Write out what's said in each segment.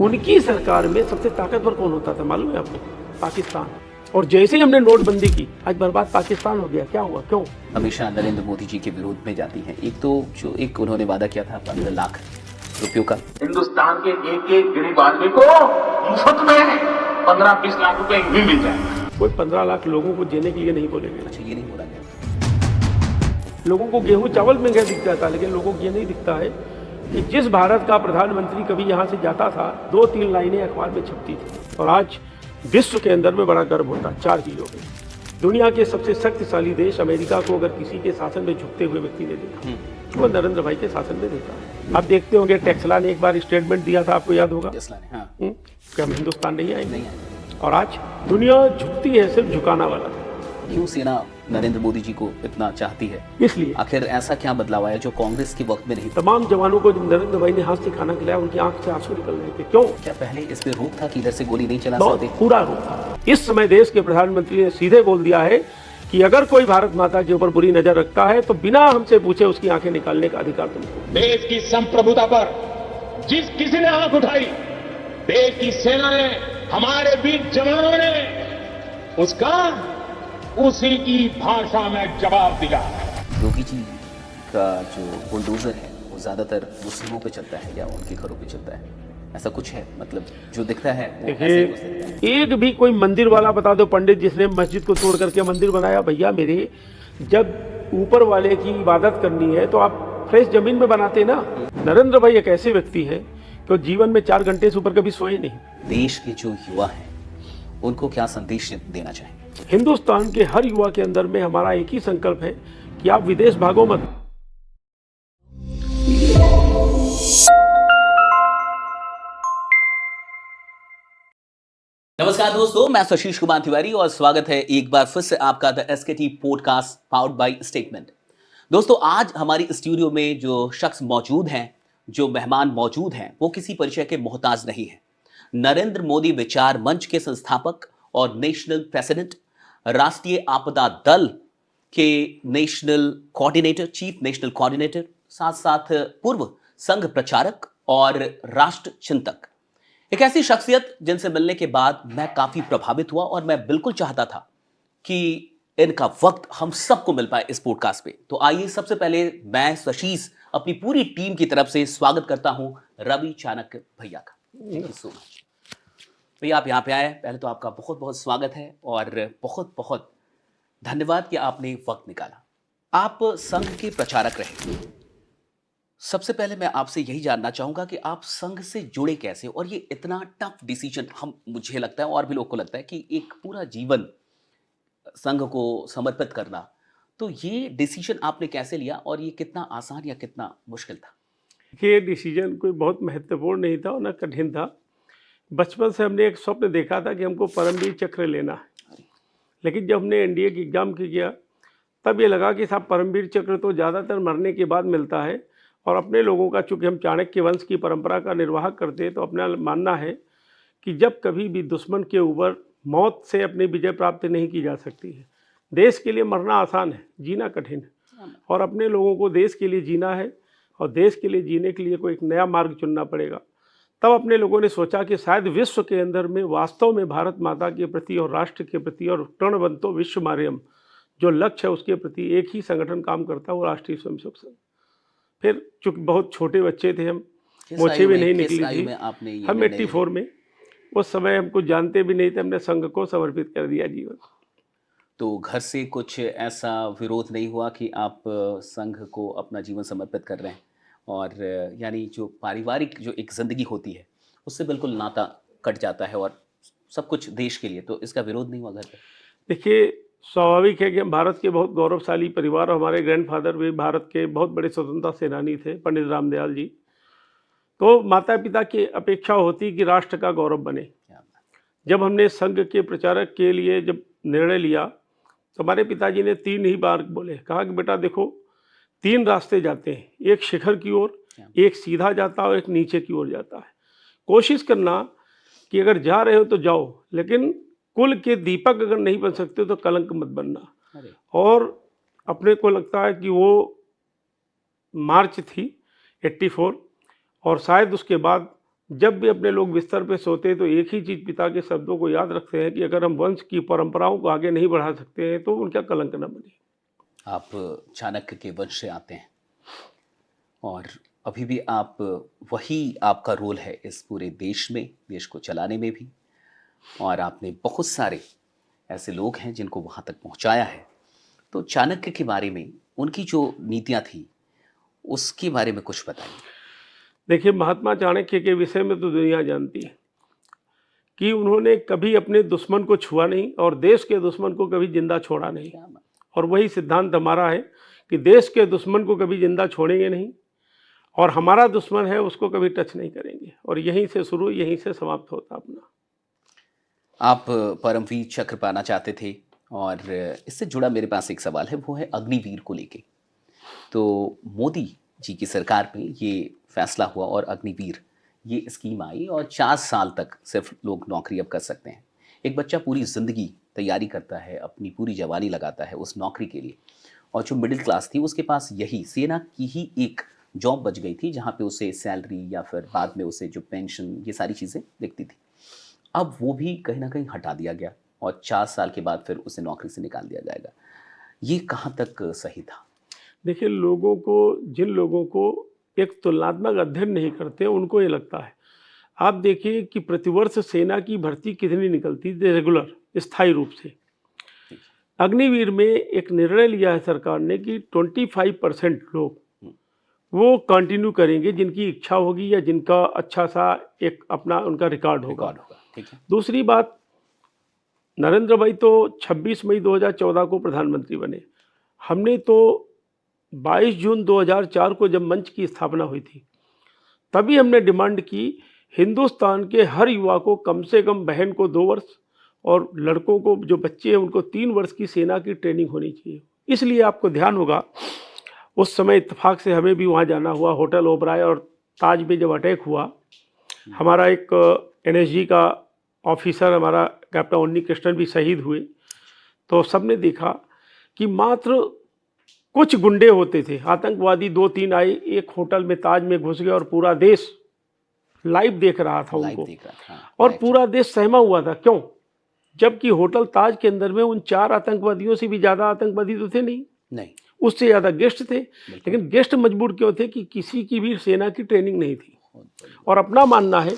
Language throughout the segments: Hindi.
उनकी सरकार में सबसे ताकतवर कौन होता था मालूम है आपको? पाकिस्तान। और जैसे ही हमने नोटबंदी की, आज बर्बाद पाकिस्तान हो गया। क्या हुआ, क्यों? हमेशा नरेंद्र मोदी जी के विरोध में जाती हैं। एक तो जो एक उन्होंने वादा किया था 15 लाख रुपयों का, हिंदुस्तान के एक एक गरीब आदमी को मुफ्त में 15-20 लाख रुपए भी मिल जाएगा। कोई 15 लाख लोगों को जीने के लिए नहीं बोलेंगे। अच्छा ये नहीं हो रहा है। लोगों को गेहूं चावल महंगा दिख जाता है, लेकिन लोगों को ये नहीं दिखता है कि जिस भारत का प्रधानमंत्री कभी यहाँ से जाता था, 2-3 लाइनें अखबार में छपती थी। और आज विश्व के अंदर में बड़ा गर्व होता है 4 चीज़ों पे। दुनिया के सबसे शक्तिशाली देश अमेरिका को अगर किसी के शासन में झुकते हुए व्यक्ति ने देखा, वो नरेंद्र भाई के शासन में देखा है। आप देखते होंगे टेस्ला ने एक बार स्टेटमेंट दिया था, आपको याद होगा? टेस्ला ने, हाँ। कि हम हिंदुस्तान नहीं आएंगे। नहीं आए। और आज दुनिया झुकती है सिर्फ झुकाना वाला। क्यों सेना नरेंद्र मोदी जी को इतना चाहती है? इसलिए आखिर ऐसा क्या बदलाव आया जो कांग्रेस के वक्त में नहीं था? तमाम जवानों को जब नरेंद्र भाई ने हाथ से खाना खिलाया, उनकी आंख से आंसू निकल रहे थे। क्यों? क्या पहले इस पे रोक था कि इधर से गोली नहीं चला बहुत सकते? पूरा रोक था। इस समय देश के प्रधानमंत्री ने सीधे बोल दिया है कि अगर कोई भारत माता के ऊपर बुरी नजर रखता है तो बिना हमसे पूछे उसकी आंखें निकालने का अधिकार तुमको। देश की संप्रभुता पर जिस किसी ने आंख उठाई, देश की सेना ने, हमारे वीर जवानों ने उसका उसी की भाषा में जवाब दिया। योगी जी का जो बुलडोजर है वो ज्यादातर मुस्लिमों पे चलता है या उनके घरों पे चलता है? ऐसा कुछ है? मतलब जो दिखता है वो ऐसे ही कुछ दिखता है। एक भी कोई मंदिर वाला बता दो पंडित जिसने मस्जिद को तोड़ करके मंदिर बनाया? भैया मेरे, जब ऊपर वाले की इबादत करनी है तो आप फ्रेश जमीन में बनाते ना। नरेंद्र भाई एक ऐसे व्यक्ति है तो जीवन में 4 घंटे से ऊपर कभी सोए नहीं। देश के जो युवा हैं उनको क्या संदेश देना चाहें? हिंदुस्तान के हर युवा के अंदर में हमारा एक ही संकल्प है कि आप विदेश भागो मत। नमस्कार दोस्तों, मैं सुशीष कुमार तिवारी और स्वागत है एक बार फिर से आपका the एसकेटी podcast powered by statement. दोस्तों, आज हमारी स्टूडियो में जो शख्स मौजूद हैं, जो मेहमान मौजूद हैं, वो किसी परिचय के मोहताज नहीं है। नरेंद्र मोदी विचार मंच के संस्थापक और नेशनल प्रेसिडेंट, राष्ट्रीय आपदा दल के national coordinator, chief national coordinator, साथ साथ पूर्व संघ प्रचारक और राष्ट्र चिंतक। एक ऐसी शख्सियत जिनसे मिलने के बाद मैं काफी प्रभावित हुआ और मैं बिल्कुल चाहता था कि इनका वक्त हम सबको मिल पाए इस पॉडकास्ट पे। तो आइए सबसे पहले मैं सशीष अपनी पूरी टीम की तरफ से स्वागत करता हूं रवि चाणक्य भैया का। थैंक यू सो मच भैया, आप यहाँ पे आए, पहले तो आपका बहुत बहुत स्वागत है और बहुत बहुत धन्यवाद कि आपने वक्त निकाला। आप संघ के प्रचारक रहे। सबसे पहले मैं आपसे यही जानना चाहूंगा कि आप संघ से जुड़े कैसे, और ये इतना टफ डिसीजन, मुझे लगता है और भी लोग को लगता है कि एक पूरा जीवन संघ को समर्पित करना, तो ये डिसीजन आपने कैसे लिया और ये कितना आसान या कितना मुश्किल था? ये डिसीजन कोई बहुत महत्वपूर्ण नहीं था और न कठिन था। बचपन से हमने एक स्वप्न देखा था कि हमको परमवीर चक्र लेना है, लेकिन जब हमने एनडीए की एग्जाम किया तब ये लगा कि साहब परमवीर चक्र तो ज़्यादातर मरने के बाद मिलता है, और अपने लोगों का, चूँकि हम चाणक्य वंश की परंपरा का निर्वाह करते हैं, तो अपना मानना है कि जब कभी भी दुश्मन के ऊपर मौत से अपनी विजय प्राप्त नहीं की जा सकती है। देश के लिए मरना आसान है, जीना कठिन है, और अपने लोगों को देश के लिए जीना है, और देश के लिए जीने के लिए कोई एक नया मार्ग चुनना पड़ेगा। तब अपने लोगों ने सोचा कि शायद विश्व के अंदर में वास्तव में भारत माता के प्रति और राष्ट्र के प्रति और प्रणबंतो विश्व मार्यम जो लक्ष्य है उसके प्रति एक ही संगठन काम करता है, वो राष्ट्रीय स्वयंसेवक संघ। फिर चूँकि बहुत छोटे बच्चे थे हम, मोछे भी नहीं निकली थी, हम 84 में, उस समय हमको जानते भी नहीं थे, हमने संघ को समर्पित कर दिया जीवन। तो घर से कुछ ऐसा विरोध नहीं हुआ कि आप संघ को अपना जीवन समर्पित कर रहे हैं, और यानी जो पारिवारिक जो एक जिंदगी होती है उससे बिल्कुल नाता कट जाता है और सब कुछ देश के लिए, तो इसका विरोध नहीं हुआ घर पे? देखिए, स्वाभाविक है कि हम भारत के बहुत गौरवशाली परिवार, हमारे ग्रैंडफादर भी भारत के बहुत बड़े स्वतंत्रता सेनानी थे, पंडित रामदयाल जी। तो माता पिता की अपेक्षा होती कि राष्ट्र का गौरव बने। जब हमने संघ के प्रचारक के लिए जब निर्णय लिया तो हमारे पिताजी ने 3 ही बार बोले, कहा कि बेटा देखो, 3 रास्ते जाते हैं, एक शिखर की ओर, एक सीधा जाता है और एक नीचे की ओर जाता है। कोशिश करना कि अगर जा रहे हो तो जाओ, लेकिन कुल के दीपक अगर नहीं बन सकते तो कलंक मत बनना। और अपने को लगता है कि वो मार्च थी 84, और शायद उसके बाद जब भी अपने लोग बिस्तर पे सोते हैं तो एक ही चीज़ पिता के शब्दों को याद रखते हैं कि अगर हम वंश की परंपराओं को आगे नहीं बढ़ा सकते हैं तो उनका कलंक न बने। आप चाणक्य के वंश से आते हैं और अभी भी आप वही आपका रोल है इस पूरे देश में, देश को चलाने में भी, और आपने बहुत सारे ऐसे लोग हैं जिनको वहाँ तक पहुँचाया है। तो चाणक्य के बारे में, उनकी जो नीतियाँ थी उसके बारे में कुछ बताइए। देखिए, महात्मा चाणक्य के विषय में तो दुनिया जानती है कि उन्होंने कभी अपने दुश्मन को छुआ नहीं और देश के दुश्मन को कभी जिंदा छोड़ा नहीं। क्या बात। और वही सिद्धांत हमारा है कि देश के दुश्मन को कभी जिंदा छोड़ेंगे नहीं और हमारा दुश्मन है उसको कभी टच नहीं करेंगे। और यहीं से शुरू, यहीं से समाप्त होता अपना। आप परमवीर चक्र पाना चाहते थे और इससे जुड़ा मेरे पास एक सवाल है, वो है अग्निवीर को लेके। तो मोदी जी की सरकार में ये फैसला हुआ और अग्निवीर ये स्कीम आई और 4 साल तक सिर्फ लोग नौकरी अब कर सकते हैं। एक बच्चा पूरी ज़िंदगी तैयारी करता है, अपनी पूरी जवानी लगाता है उस नौकरी के लिए, और जो मिडिल क्लास थी उसके पास यही सेना की ही एक जॉब बच गई थी जहाँ पे उसे सैलरी या फिर बाद में उसे जो पेंशन, ये सारी चीज़ें दिखती थी। अब वो भी कहीं ना कहीं हटा दिया गया और 4 साल के बाद फिर उसे नौकरी से निकाल दिया जाएगा। ये कहाँ तक सही था? देखिए, जिन लोगों को एक तुलनात्मक अध्ययन नहीं करते उनको ये लगता है। आप देखिए कि प्रतिवर्ष सेना की भर्ती कितनी निकलती थी रेगुलर, स्थायी रूप से। अग्निवीर में एक निर्णय लिया है सरकार ने कि 25% लोग वो कंटिन्यू करेंगे जिनकी इच्छा होगी या जिनका अच्छा सा एक अपना उनका रिकॉर्ड होगा। ठीक है। दूसरी बात, नरेंद्र भाई तो 26 मई 2014 को प्रधानमंत्री बने। हमने तो 22 जून 2004 को जब मंच की स्थापना हुई थी तभी हमने डिमांड की हिंदुस्तान के हर युवा को कम से कम, बहन को 2 वर्ष और लड़कों को जो बच्चे हैं उनको 3 वर्ष की सेना की ट्रेनिंग होनी चाहिए। इसलिए आपको ध्यान होगा उस समय इत्तेफाक से हमें भी वहाँ जाना हुआ। होटल ओबराय और ताज में जब अटैक हुआ, हमारा एक NSG का ऑफिसर, हमारा कैप्टन उन्नी कृष्णन भी शहीद हुए। तो सबने देखा कि मात्र कुछ गुंडे होते थे, आतंकवादी 2-3 आए, एक होटल में ताज में घुस गए और पूरा देश लाइव देख रहा था उनको। और पूरा देश सहमा हुआ था। क्यों? जबकि होटल ताज के अंदर में उन 4 आतंकवादियों से भी ज़्यादा आतंकवादी तो थे नहीं, उससे ज़्यादा गेस्ट थे। लेकिन गेस्ट मजबूर क्यों थे कि किसी की भी सेना की ट्रेनिंग नहीं थी। और अपना मानना है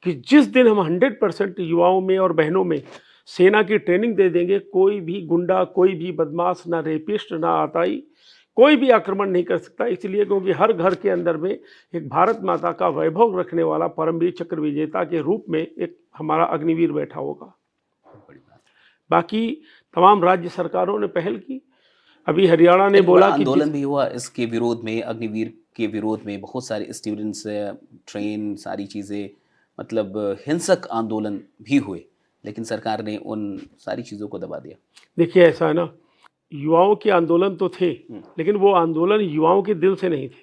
कि जिस दिन हम 100% युवाओं में और बहनों में सेना की ट्रेनिंग दे देंगे, कोई भी गुंडा, कोई भी बदमाश, ना रेपिस्ट, ना आताई, कोई भी आक्रमण नहीं कर सकता। इसलिए क्योंकि हर घर के अंदर में एक भारत माता का वैभव रखने वाला परमवीर चक्र विजेता के रूप में एक हमारा अग्निवीर बैठा होगा। बाकी तमाम राज्य सरकारों ने पहल की। अभी हरियाणा ने बोला कि आंदोलन भी हुआ इसके विरोध में, अग्निवीर के विरोध में। बहुत सारे स्टूडेंट्स, ट्रेन, सारी चीज़ें, मतलब हिंसक आंदोलन भी हुए, लेकिन सरकार ने उन सारी चीज़ों को दबा दिया। देखिए, ऐसा है ना, युवाओं के आंदोलन तो थे लेकिन वो आंदोलन युवाओं के दिल से नहीं थे,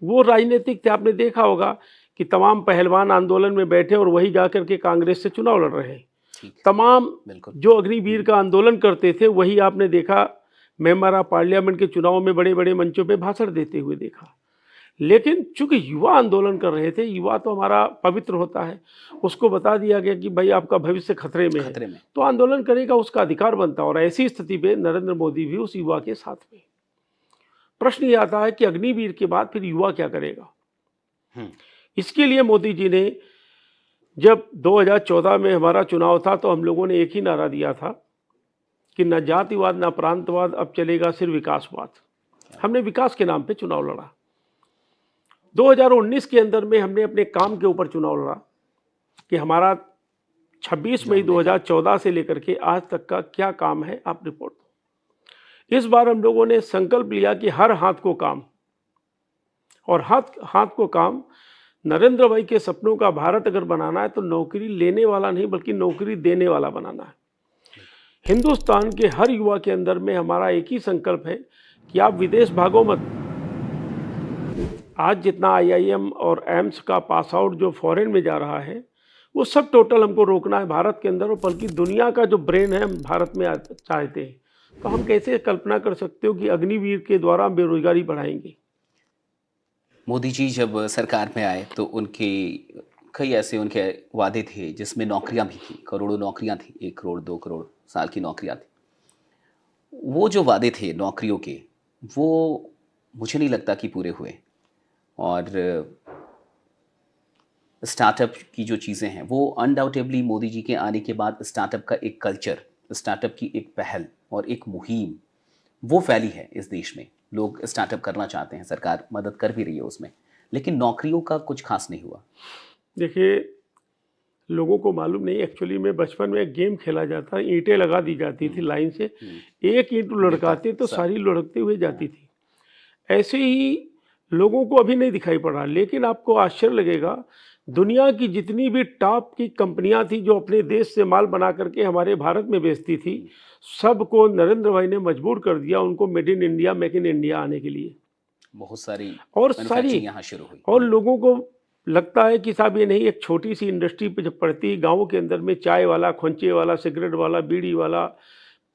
वो राजनीतिक थे। आपने देखा होगा कि तमाम पहलवान आंदोलन में बैठे और वही जाकर के कांग्रेस से चुनाव लड़ रहे हैं। तमाम जो अग्निवीर का आंदोलन करते थे वही आपने देखा मेंबर ऑफ पार्लियामेंट के चुनाव में बड़े बड़े मंचों पे भाषण देते हुए देखा। लेकिन चूंकि युवा आंदोलन कर रहे थे, युवा तो हमारा पवित्र होता है, उसको बता दिया गया कि भाई आपका भविष्य खतरे में है, तो आंदोलन करेगा, उसका अधिकार बनता। और ऐसी स्थिति पे नरेंद्र मोदी भी उस युवा के साथ में। प्रश्न ये आता है कि अग्निवीर के बाद फिर युवा क्या करेगा। इसके लिए मोदी जी ने, जब 2014 में हमारा चुनाव था तो हम लोगों ने एक ही नारा दिया था कि न जातिवाद न प्रांतवाद, अब चलेगा सिर्फ विकासवाद। हमने विकास के नाम पे चुनाव लड़ा। 2019 के अंदर में हमने अपने काम के ऊपर चुनाव लड़ा कि हमारा 26 मई 2014 से लेकर के आज तक का क्या काम है, आप रिपोर्ट दो। इस बार हम लोगों ने संकल्प लिया कि हर हाथ को काम, और हाथ को काम। नरेंद्र भाई के सपनों का भारत अगर बनाना है तो नौकरी लेने वाला नहीं बल्कि नौकरी देने वाला बनाना है। हिंदुस्तान के हर युवा के अंदर में हमारा एक ही संकल्प है कि आप विदेश भागो मत। आज जितना IIM और एम्स का पास आउट जो फॉरेन में जा रहा है वो सब टोटल हमको रोकना है भारत के अंदर, और बल्कि दुनिया का जो ब्रेन है हम भारत में चाहते हैं। तो हम कैसे कल्पना कर सकते हो कि अग्निवीर के द्वारा हम बेरोजगारी बढ़ाएंगे। मोदी जी जब सरकार में आए तो उनके कई ऐसे उनके वादे थे जिसमें नौकरियां भी थी, करोड़ों नौकरियां थी, 1 करोड़ 2 करोड़ साल की नौकरियां थी। वो जो वादे थे नौकरियों के, वो मुझे नहीं लगता कि पूरे हुए। और स्टार्टअप की जो चीज़ें हैं वो अनडाउटेबली मोदी जी के आने के बाद स्टार्टअप का एक कल्चर, स्टार्टअप की एक पहल और एक मुहिम वो फैली है इस देश में। लोग स्टार्टअप करना चाहते हैं, सरकार मदद कर भी रही है उसमें, लेकिन नौकरियों का कुछ खास नहीं हुआ। देखिए, लोगों को मालूम नहीं, एक्चुअली में बचपन में एक गेम खेला जाता, ईंटें लगा दी जाती थी लाइन से, एक ईंट लुढ़काते तो सारी लुढ़कती हुई जाती थी। ऐसे ही लोगों को अभी नहीं दिखाई पड़ रहा, लेकिन आपको आश्चर्य लगेगा, दुनिया की जितनी भी टॉप की कंपनियां थी जो अपने देश से माल बना करके हमारे भारत में बेचती थी, सबको नरेंद्र भाई ने मजबूर कर दिया उनको made in India, make in India आने के लिए। बहुत सारी और मैन्युफैक्चरिंग यहाँ शुरू हुई। और लोगों को लगता है कि साहब ये नहीं, एक छोटी सी इंडस्ट्री पे जब पड़ती, गाँव के अंदर में चाय वाला, खोंचे वाला, सिगरेट वाला, बीड़ी वाला,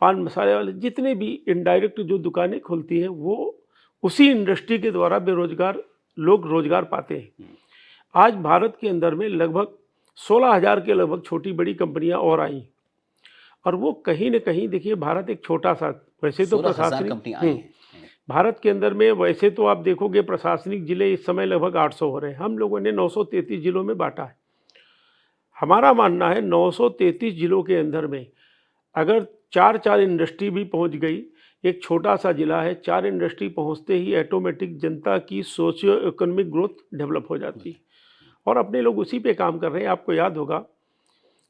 पान मसाले वाले, जितने भी इनडायरेक्ट जो दुकानें खुलती हैं, वो उसी इंडस्ट्री के द्वारा बेरोजगार लोग रोजगार पाते हैं। आज भारत के अंदर में लगभग 16,000 के लगभग छोटी बड़ी कंपनियां और आई, और वो कहीं न कहीं, देखिए भारत एक छोटा सा, वैसे तो 16,000 प्रशासनिक कंपनी आई हैं। भारत के अंदर में वैसे तो आप देखोगे प्रशासनिक जिले इस समय लगभग 800 हो रहे हैं, हम लोगों ने 933 जिलों में बांटा है। हमारा मानना है 933 जिलों के अंदर में अगर 4 इंडस्ट्री भी पहुंच गई, एक छोटा सा जिला है, 4 इंडस्ट्री पहुंचते ही ऑटोमेटिक जनता की सोशियो इकोनॉमिक ग्रोथ डेवलप हो जाती है, और अपने लोग उसी पे काम कर रहे हैं। आपको याद होगा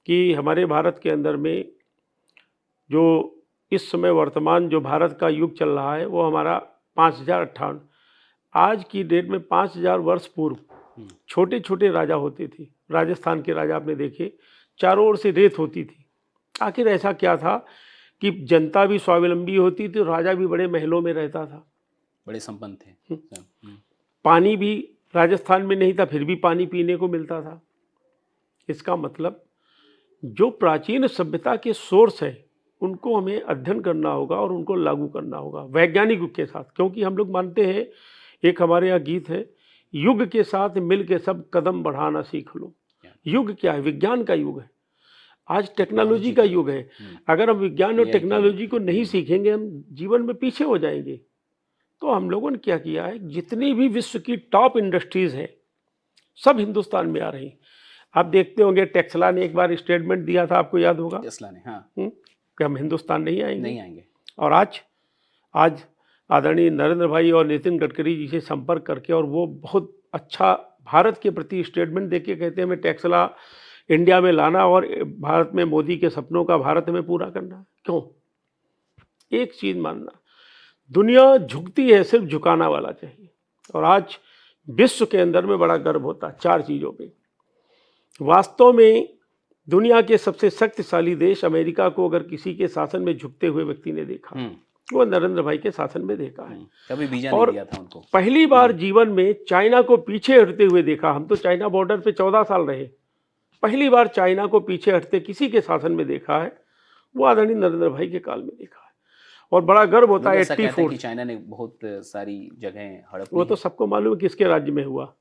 कि हमारे भारत के अंदर में जो इस समय वर्तमान जो भारत का युग चल रहा है वो हमारा 5058, आज की डेट में 5000 वर्ष पूर्व छोटे छोटे राजा होते थे। राजस्थान के राजा आपने देखे, चारों ओर से रेत होती थी। आखिर ऐसा क्या था कि जनता भी स्वावलंबी होती थी, राजा भी बड़े महलों में रहता था, बड़े संपन्न थे। पानी भी राजस्थान में नहीं था, फिर भी पानी पीने को मिलता था। इसका मतलब जो प्राचीन सभ्यता के सोर्स है उनको हमें अध्ययन करना होगा और उनको लागू करना होगा वैज्ञानिक युग के साथ, क्योंकि हम लोग मानते हैं, एक हमारे यहाँ गीत है, युग के साथ मिल के सब कदम बढ़ाना सीख लो। युग क्या है? विज्ञान का युग है, आज टेक्नोलॉजी का युग है। अगर हम विज्ञान और टेक्नोलॉजी को नहीं सीखेंगे, हम जीवन में पीछे हो जाएंगे। तो हम लोगों ने क्या किया है, जितनी भी विश्व की टॉप इंडस्ट्रीज हैं सब हिंदुस्तान में आ रही। आप देखते होंगे टेस्ला ने एक बार स्टेटमेंट दिया था, आपको याद होगा, टेस्ला ने, हाँ, कि हम हिंदुस्तान नहीं आएंगे। और आज आदरणीय नरेंद्र भाई और नितिन गडकरी जी से संपर्क करके, और वो बहुत अच्छा भारत के प्रति स्टेटमेंट देके कहते हैं हमें टेस्ला इंडिया में लाना और भारत में मोदी के सपनों का भारत में पूरा करना। क्यों? एक चीज मानना, दुनिया झुकती है, सिर्फ झुकाना वाला चाहिए। और आज विश्व के अंदर में बड़ा गर्व होता है 4 चीजों पे। वास्तव में दुनिया के सबसे शक्तिशाली देश अमेरिका को अगर किसी के शासन में झुकते हुए व्यक्ति ने देखा, वो नरेंद्र भाई के शासन में देखा है। कभी बीजा और नहीं दिया था उनको। पहली बार जीवन में चाइना को पीछे हटते हुए देखा। हम तो चाइना बॉर्डर पे 14 साल रहे, पहली बार चाइना को पीछे हटते किसी के शासन में देखा है, वो आदरणीय नरेंद्र भाई के काल में देखा है। और बड़ा गर्व होता है। 84 चाइना ने बहुत सारी जगह हड़प, वो तो सबको मालूम है किसके राज्य में हुआ।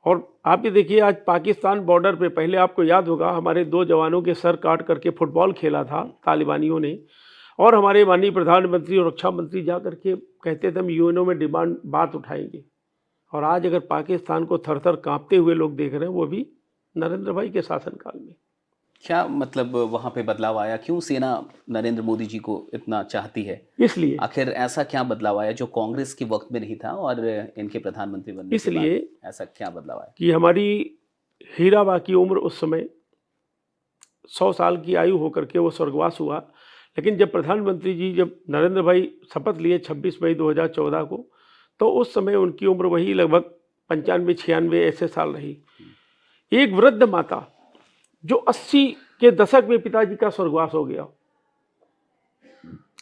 और आप ये देखिए, आज पाकिस्तान बॉर्डर पे, पहले आपको याद होगा हमारे 2 जवानों के सर काट करके फुटबॉल खेला था तालिबानियों ने, और हमारे माननीय प्रधानमंत्री और रक्षा मंत्री जा करके कहते थे हम यूएनओ में डिमांड बात उठाएंगे। और आज अगर पाकिस्तान को थर थर कांपते हुए लोग देख रहे हैं, वो भी नरेंद्र भाई के शासनकाल में। क्या मतलब वहाँ पे बदलाव आया? क्यों सेना नरेंद्र मोदी जी को इतना चाहती है? इसलिए आखिर ऐसा क्या बदलाव आया जो कांग्रेस के वक्त में नहीं था और इनके प्रधानमंत्री बनने इसलिए के बाद ऐसा क्या बदलाव आया कि हमारी हीराबा की उम्र उस समय 100 साल की आयु होकर के वो स्वर्गवास हुआ। लेकिन जब प्रधानमंत्री जी, जब नरेंद्र भाई शपथ लिए 26 मई 2014 को, तो उस समय उनकी उम्र वही लगभग 95-96 ऐसे साल रही। एक वृद्ध माता जो 80 के दशक में पिताजी का स्वर्गवास हो गया,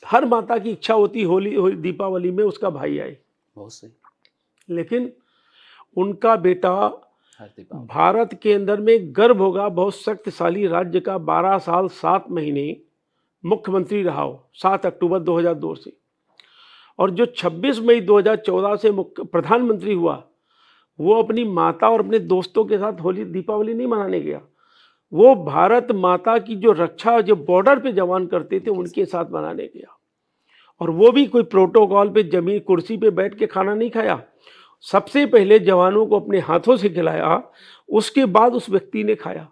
हर माता की इच्छा होती होली दीपावली में उसका भाई आए, बहुत सही, लेकिन उनका बेटा भारत के अंदर में गर्व होगा, बहुत शक्तिशाली राज्य का 12 साल 7 महीने मुख्यमंत्री रहा हो, 7 अक्टूबर 2002 से, और जो 26 मई 2014 से प्रधानमंत्री हुआ, वो अपनी माता और अपने दोस्तों के साथ होली दीपावली नहीं मनाने गया, वो भारत माता की जो रक्षा जो बॉर्डर पे जवान करते थे उनके साथ मनाने गया। और वो भी कोई प्रोटोकॉल पे जमीन कुर्सी पे बैठ के खाना नहीं खाया, सबसे पहले जवानों को अपने हाथों से खिलाया, उसके बाद उस व्यक्ति ने खाया।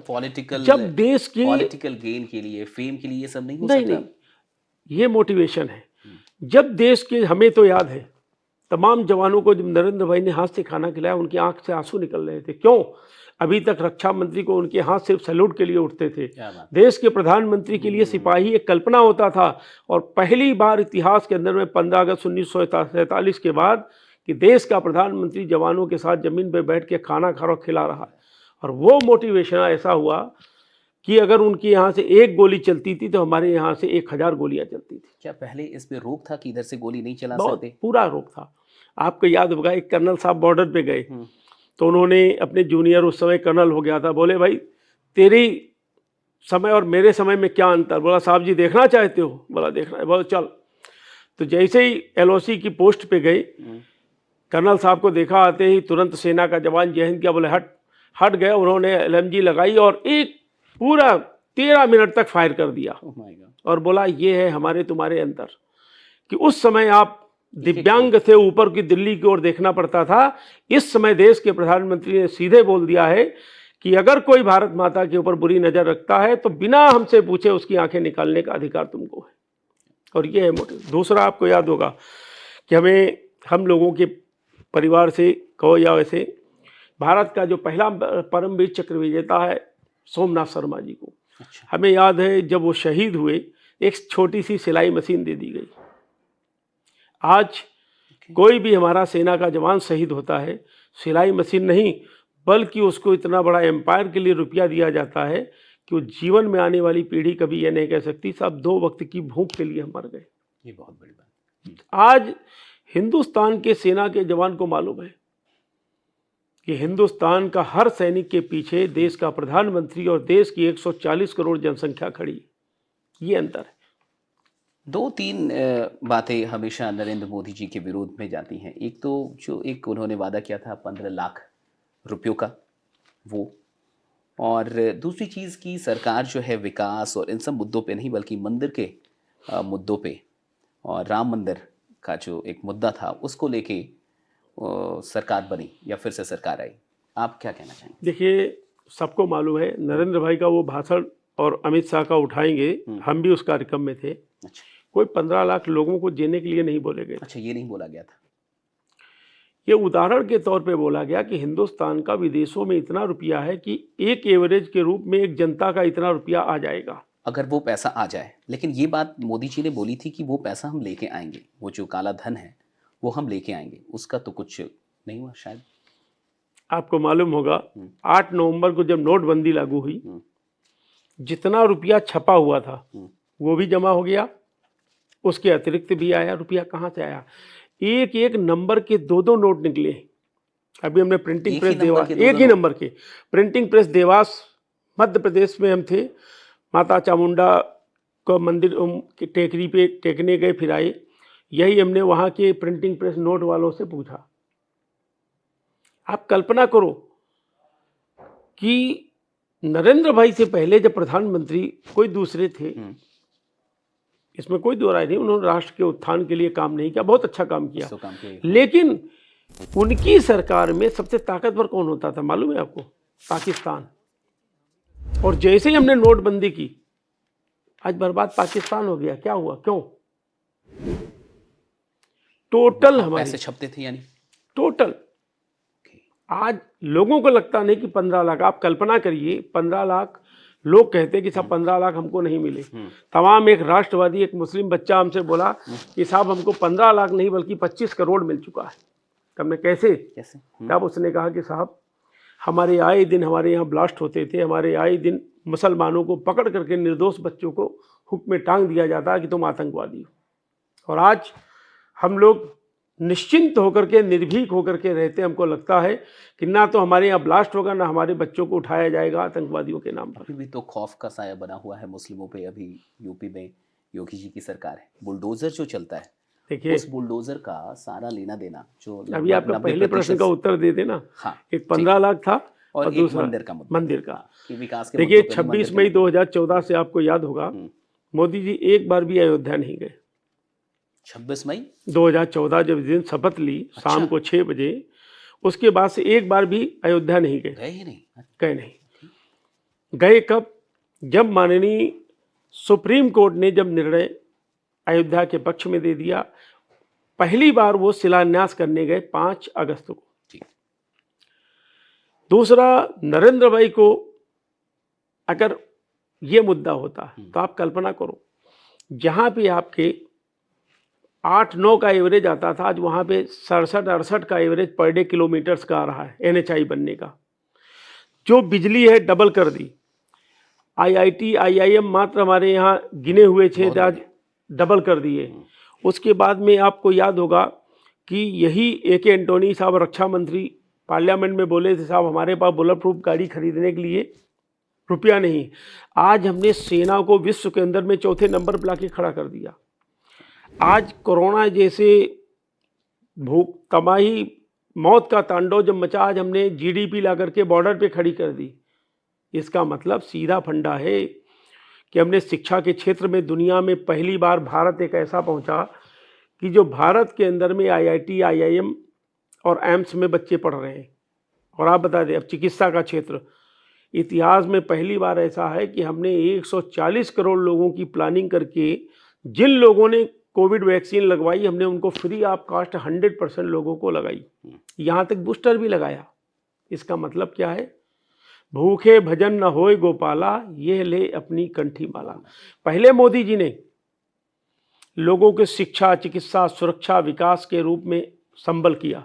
पॉलिटिकल जब देश के पॉलिटिकल गेन के लिए, फेम के लिए ये सब नहीं हो नहीं सकता? नहीं, ये मोटिवेशन है। जब देश के, हमें तो याद है तमाम जवानों को जब नरेंद्र भाई ने हाथ से खाना खिलाया, उनकी आंख से आंसू निकल रहे थे। क्यों? अभी तक रक्षा मंत्री को उनके हाथ सिर्फ सैल्यूट के लिए उठते थे। देश के प्रधानमंत्री के लिए सिपाही एक कल्पना होता था। और पहली बार इतिहास के अंदर में 15 अगस्त 1947 के बाद कि देश का प्रधानमंत्री जवानों के साथ जमीन पर बैठ के खाना खिला रहा है। और वो मोटिवेशन ऐसा हुआ कि अगर उनके यहाँ से एक गोली चलती थी तो हमारे यहाँ से 1000 गोलियां चलती थी। क्या पहले इस पे रोक था कि इधर से गोली नहीं चला बहुत सकते? पूरा रोक था। आपको याद होगा एक कर्नल साहब बॉर्डर पे गए तो उन्होंने अपने जूनियर, उस समय कर्नल हो गया था, बोले भाई तेरी समय और मेरे समय में क्या अंतर? बोला साहब जी देखना चाहते हो? बोला देखना है। बोला चल। तो जैसे ही LOC की पोस्ट पे गए, कर्नल साहब को देखा आते ही तुरंत सेना का जवान जय हिंद किया, बोले हट गए। उन्होंने LMG लगाई और एक पूरा 13 मिनट तक फायर कर दिया। और बोला ये है हमारे तुम्हारे अंतर कि उस समय आप दिव्यांग थे, ऊपर की दिल्ली की ओर देखना पड़ता था। इस समय देश के प्रधानमंत्री ने सीधे बोल दिया है कि अगर कोई भारत माता के ऊपर बुरी नजर रखता है तो बिना हमसे पूछे उसकी आंखें निकालने का अधिकार तुमको है। और ये है मोटिव। दूसरा, आपको याद होगा कि हम लोगों के परिवार से कहो या वैसे, भारत का जो पहला परमवीर चक्र विजेता है सोमनाथ शर्मा जी को। अच्छा। हमें याद है जब वो शहीद हुए, एक छोटी सी सिलाई मशीन दे दी गई। आज कोई भी हमारा सेना का जवान शहीद होता है, सिलाई मशीन नहीं बल्कि उसको इतना बड़ा एम्पायर के लिए रुपया दिया जाता है कि वो जीवन में आने वाली पीढ़ी कभी यह नहीं कह सकती साहब 2 वक्त की भूख के लिए हम मर गए। ये बहुत बड़ी बात। आज हिंदुस्तान के सेना के जवान को मालूम है कि हिंदुस्तान का हर सैनिक के पीछे देश का प्रधानमंत्री और देश की 140 करोड़ जनसंख्या खड़ी। ये अंतर है। 2-3 बातें हमेशा नरेंद्र मोदी जी के विरोध में जाती हैं। एक तो जो एक उन्होंने वादा किया था 15 लाख रुपयों का, वो, और दूसरी चीज़ की सरकार जो है विकास और इन सब मुद्दों पे नहीं बल्कि मंदिर के मुद्दों पे और राम मंदिर का जो एक मुद्दा था उसको लेके सरकार बनी या फिर से सरकार आई। आप क्या कहना चाहेंगे? देखिए, सबको मालूम है नरेंद्र भाई का वो भाषण और अमित शाह का उठाएंगे, हम भी उस कार्यक्रम में थे। अच्छा। कोई 15 लाख लोगों को जीने के लिए नहीं बोले गए। अच्छा, ये नहीं बोला गया था। ये उदाहरण के तौर पे बोला गया कि हिंदुस्तान का विदेशों में इतना रुपया है कि एक एवरेज के रूप में एक जनता का इतना रुपया आ जाएगा अगर वो पैसा आ जाए। लेकिन ये बात मोदी जी ने बोली थी कि वो पैसा हम लेके आएंगे, वो जो काला धन है वो हम लेके आएंगे, उसका तो कुछ नहीं हुआ शायद। आपको मालूम होगा 8 नवंबर को जब नोटबंदी लागू हुई, जितना रुपया छपा हुआ था वो भी जमा हो गया, उसके अतिरिक्त भी आया। रुपया कहाँ से आया? एक एक नंबर के 2-2 नोट निकले। अभी हमने प्रिंटिंग प्रेस देवास, एक ही नंबर के प्रिंटिंग प्रेस देवास मध्य प्रदेश में हम थे, माता चामुंडा को मंदिर की टेकरी पे टेकने गए, फिर आए। यही हमने वहाँ के प्रिंटिंग प्रेस नोट वालों से पूछा। आप कल्पना करो कि नरेंद्र भाई से पहले जब प्रधानमंत्री कोई दूसरे थे, इसमें कोई दो राय नहीं, उन्होंने राष्ट्र के उत्थान के लिए काम नहीं किया, बहुत अच्छा काम किया। लेकिन उनकी सरकार में सबसे ताकतवर कौन होता था मालूम है आपको? पाकिस्तान। और जैसे ही हमने नोटबंदी की, आज बर्बाद पाकिस्तान हो गया। क्या हुआ? क्यों? टोटल हमारे पैसे छपते थे, यानी टोटल। आज लोगों को लगता नहीं कि 15 लाख, आप कल्पना करिए 15 लाख लोग कहते हैं कि साहब 15 लाख हमको नहीं मिले। तमाम एक राष्ट्रवादी एक मुस्लिम बच्चा हमसे बोला कि साहब हमको 15 लाख नहीं बल्कि 25 करोड़ मिल चुका है। हमने कैसे? तब उसने कहा कि साहब हमारे आए दिन हमारे यहाँ ब्लास्ट होते थे, हमारे आए दिन मुसलमानों को पकड़ करके निर्दोष बच्चों को हुक्म में टांग दिया जाता कि तुम आतंकवादी हो। और आज हम लोग निश्चिंत होकर के, निर्भीक होकर के रहते। हमको लगता है कि ना तो हमारे यहाँ ब्लास्ट होगा, ना हमारे बच्चों को उठाया जाएगा आतंकवादियों के नाम पर। अभी भी तो खौफ का साया बना हुआ है मुस्लिमों पे। अभी यूपी में योगी जी की सरकार है, बुलडोजर जो चलता है देखिए उस बुलडोजर का सारा लेना देना जो अभी आपका पहले प्रश्न का उत्तर दे देना। हाँ, एक 15 लाख था और एक दूसरा मंदिर का मुद्दा। मंदिर का। हाँ, कि विकास के देखिए मुद्दों पे भी 26 मंदिर मई के मुद्दे। 2014 से आपको याद होगा मोदी जी एक बार भी अयोध्या नहीं गए। 26 मई 2014 जब इस दिन शपथ ली शाम को 6 बजे, उसके बाद से एक बार भी अयोध्या नहीं गए। गए ही नहीं। गए नहीं। गए कब? जब माननीय सुप्रीम कोर्ट ने जब निर्णय अयोध्या के पक्ष में दे दिया, पहली बार वो शिलान्यास करने गए 5 अगस्त को। ठीक। दूसरा, नरेंद्र भाई को अगर ये मुद्दा होता तो आप कल्पना करो, जहां पे आपके 8-9 का एवरेज आता था, आज वहां पे 67-68 का एवरेज पर डे किलोमीटर्स का आ रहा है NHI बनने का। जो बिजली है डबल कर दी। IIT IIM मात्र हमारे यहाँ गिने हुए थे, आज डबल कर दिए। उसके बाद में आपको याद होगा कि यही AK एंटोनी साहब रक्षा मंत्री पार्लियामेंट में बोले थे, साहब हमारे पास बुलेट प्रूफ गाड़ी खरीदने के लिए रुपया नहीं। आज हमने सेना को विश्व के अंदर में चौथे नंबर पर लाके खड़ा कर दिया। आज कोरोना जैसे भूख तबाही मौत का तांडव जब मचा, आज हमने GDP ला करके बॉर्डर पे खड़ी कर दी। इसका मतलब सीधा फंडा है कि हमने शिक्षा के क्षेत्र में दुनिया में पहली बार भारत एक ऐसा पहुंचा कि जो भारत के अंदर में IIT IIM और एम्स में बच्चे पढ़ रहे हैं। और आप बता दें, अब चिकित्सा का क्षेत्र इतिहास में पहली बार ऐसा है कि हमने 140 करोड़ लोगों की प्लानिंग करके जिन लोगों ने कोविड वैक्सीन लगवाई, हमने उनको फ्री ऑफ कास्ट 100% लोगों को लगाई, यहाँ तक बूस्टर भी लगाया। इसका मतलब क्या है? भूखे भजन न होए गोपाला, ये ले अपनी कंठी माला। पहले मोदी जी ने लोगों के शिक्षा, चिकित्सा, सुरक्षा, विकास के रूप में संबल किया।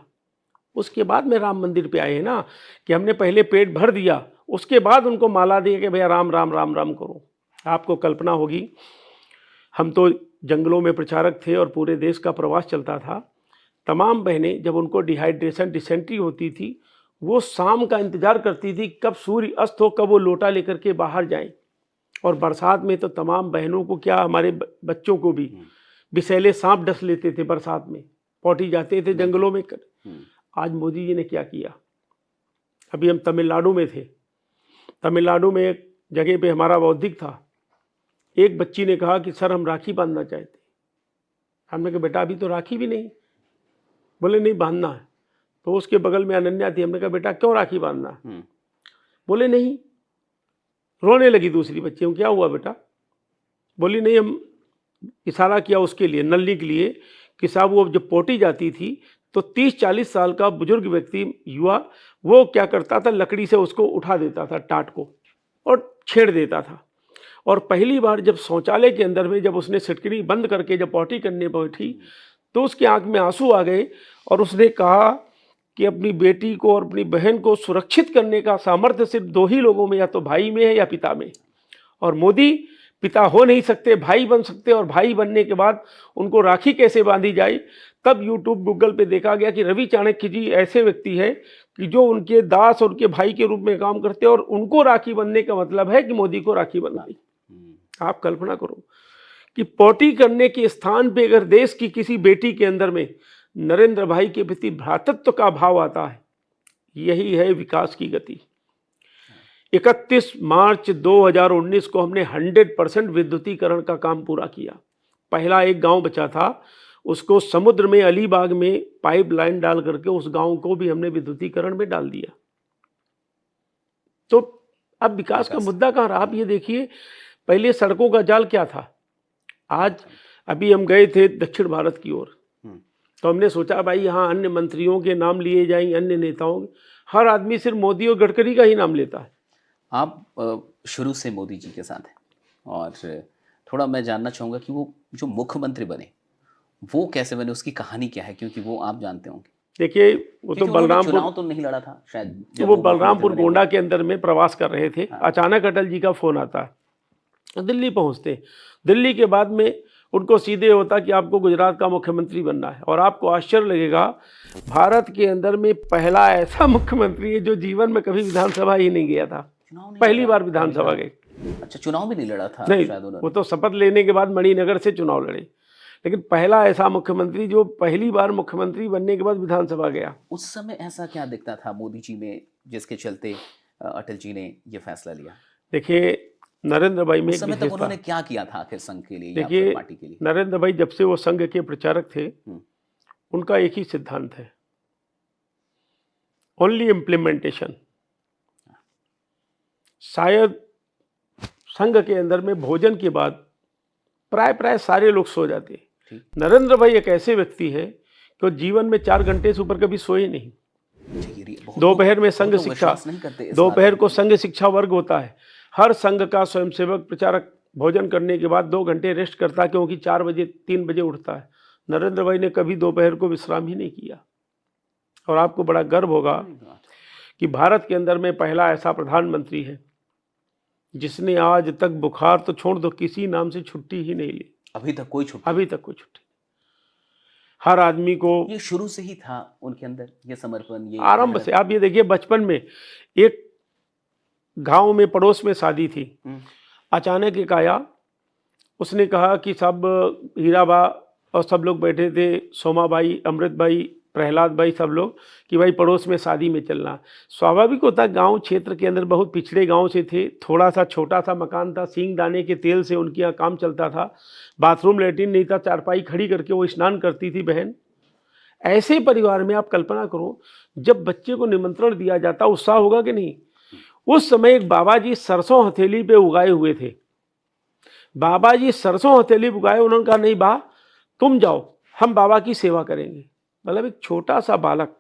उसके बाद में राम मंदिर पे आए हैं ना, कि हमने पहले पेट भर दिया, उसके बाद उनको माला दी कि भैया राम राम राम राम करो। आपको कल्पना होगी, हम तो जंगलों में प्रचारक थे और पूरे देश का प्रवास चलता था। तमाम बहनें जब उनको डिहाइड्रेशन, डिसेंट्री होती थी, वो शाम का इंतजार करती थी कब सूर्य अस्त हो, कब वो लोटा लेकर के बाहर जाएं। और बरसात में तो तमाम बहनों को क्या, हमारे बच्चों को भी विषैले सांप डस लेते थे। बरसात में पौटी जाते थे जंगलों में। आज मोदी जी ने क्या किया? अभी हम तमिलनाडु में थे। तमिलनाडु में एक जगह पे हमारा बौद्धिक था। एक बच्ची ने कहा कि सर हम राखी बांधना चाहते। हमने कहा बेटा अभी तो राखी भी नहीं। बोले नहीं बांधना है। तो उसके बगल में अनन्या थी। हमने कहा बेटा क्यों राखी बांधना है? बोले नहीं। रोने लगी दूसरी बच्ची, क्या हुआ बेटा? बोली नहीं, हम इशारा किया उसके लिए, नल्ली के लिए, कि साहब वो जब पोटी जाती थी तो 30-40 साल का बुजुर्ग व्यक्ति, युवा, वो क्या करता था, लकड़ी से उसको उठा देता था, टाट को, और छेड़ देता था। और पहली बार जब शौचालय के अंदर में जब उसने सिटकनी बंद करके जब पॉटी करने बैठी तो उसकी आंख में आंसू आ गए और उसने कहा कि अपनी बेटी को और अपनी बहन को सुरक्षित करने का सामर्थ्य सिर्फ 2 ही लोगों में, या तो भाई में है या पिता में। और मोदी पिता हो नहीं सकते, भाई बन सकते। और भाई बनने के बाद उनको राखी कैसे बांधी जाए, तब यूट्यूब गूगल पे देखा गया कि रवि चाणक्य जी ऐसे व्यक्ति हैं कि जो उनके दास और उनके भाई के रूप में काम करते हैं, और उनको राखी बनने का मतलब है कि मोदी को राखी बनाई। आप कल्पना करो कि पोटी करने के स्थान पे अगर देश की किसी बेटी के अंदर में नरेंद्र भाई के प्रति भ्रातृत्व का भाव आता है, यही है विकास की गति। 31 मार्च 2019 को हमने 100% विद्युतीकरण का काम पूरा किया। पहला एक गांव बचा था, उसको समुद्र में अलीबाग में पाइपलाइन डाल करके उस गांव को भी हमने विद्युतीकरण में डाल दिया। तो अब विकास का मुद्दा कहाँ रहा? आप ये देखिए, पहले सड़कों का जाल क्या था। आज अभी हम गए थे दक्षिण भारत की ओर, तो हमने सोचा भाई यहाँ अन्य मंत्रियों के नाम लिए जाएं, अन्य नेताओं, हर आदमी सिर्फ मोदी और गडकरी का ही नाम लेता है। आप शुरू से मोदी जी के साथ हैं और थोड़ा मैं जानना चाहूँगा कि वो जो मुख्यमंत्री बने वो कैसे बने, उसकी कहानी क्या है, क्योंकि वो आप जानते होंगे। देखिए वो तो बलरामपुर, चुनाव तो नहीं लड़ा था शायद, तो वो बलरामपुर गोंडा के अंदर में प्रवास कर रहे थे। अचानक अटल जी का फोन आता है, दिल्ली पहुंचते। दिल्ली के बाद में उनको सीधे होता कि आपको गुजरात का मुख्यमंत्री बनना है। और आपको आश्चर्य लगेगा, भारत के अंदर में पहला ऐसा मुख्यमंत्री है जो जीवन में कभी विधानसभा ही नहीं गया था, पहली बार विधानसभा गए। अच्छा, चुनाव भी नहीं लड़ा था? नहीं, शायद वो तो शपथ लेने के बाद मणिनगर से चुनाव लड़े। लेकिन पहला ऐसा मुख्यमंत्री जो पहली बार मुख्यमंत्री बनने के बाद विधानसभा गया। उस समय ऐसा क्या दिखता था मोदी जी में जिसके चलते अटल जी ने ये फैसला लिया? देखिए नरेंद्र भाई में उस एक समय तक विशेषता, उन्होंने क्या किया था आखिर संघ के लिए या फिर देखिए पार्टी के लिए? नरेंद्र भाई जब से वो संघ के प्रचारक थे, हम्म, उनका एक ही सिद्धांत है, ओनली इम्प्लीमेंटेशन। शायद संघ के अंदर में भोजन के बाद प्राय सारे लोग सो जाते। ठीक। नरेंद्र भाई एक ऐसे व्यक्ति है कि वो जीवन में 4 घंटे से ऊपर कभी सोए नहीं। बहुत दोपहर में लोग संघ तो शिक्षा, विश्वास नहीं करते इस बात दोपहर में। को संघ शिक्षा वर्ग होता है। हर संघ का स्वयंसेवक प्रचारक भोजन करने के बाद 2 घंटे रेस्ट करता है, क्योंकि 4 बजे 3 बजे उठता है। नरेंद्र भाई ने कभी दोपहर को विश्राम ही नहीं किया। और आपको बड़ा गर्व होगा कि भारत के अंदर में पहला ऐसा प्रधानमंत्री है जिसने आज तक बुखार तो छोड़ दो, किसी नाम से छुट्टी ही नहीं ली। अभी तक कोई छुट्टी? अभी तक कोई छुट्टी। हर आदमी को ये शुरू से ही था उनके अंदर ये समर्पण, ये आरंभ मेहनत? से। आप ये देखिए, बचपन में एक गांव में पड़ोस में शादी थी, अचानक एक आया, उसने कहा कि सब हीराबा और सब लोग बैठे थे, सोमाबाई, अमृतबाई, प्रहलाद भाई, सब लोग, कि भाई पड़ोस में शादी में चलना। स्वाभाविक होता है, गांव क्षेत्र के अंदर बहुत पिछड़े गांव से थे, थोड़ा सा छोटा सा मकान था, सींग दाने के तेल से उनके यहाँ काम चलता था, बाथरूम लेटरिन नहीं था, चारपाई खड़ी करके वो स्नान करती थी बहन। ऐसे परिवार में आप कल्पना करो, जब बच्चे को निमंत्रण दिया जाता उत्साह होगा कि नहीं। उस समय एक बाबा जी सरसों हथेली पे उगाए हुए थे। बाबा जी सरसों हथेली पे उगाए, उन्होंने कहा नहीं बा, तुम जाओ, हम बाबा की सेवा करेंगे। मतलब एक छोटा सा बालक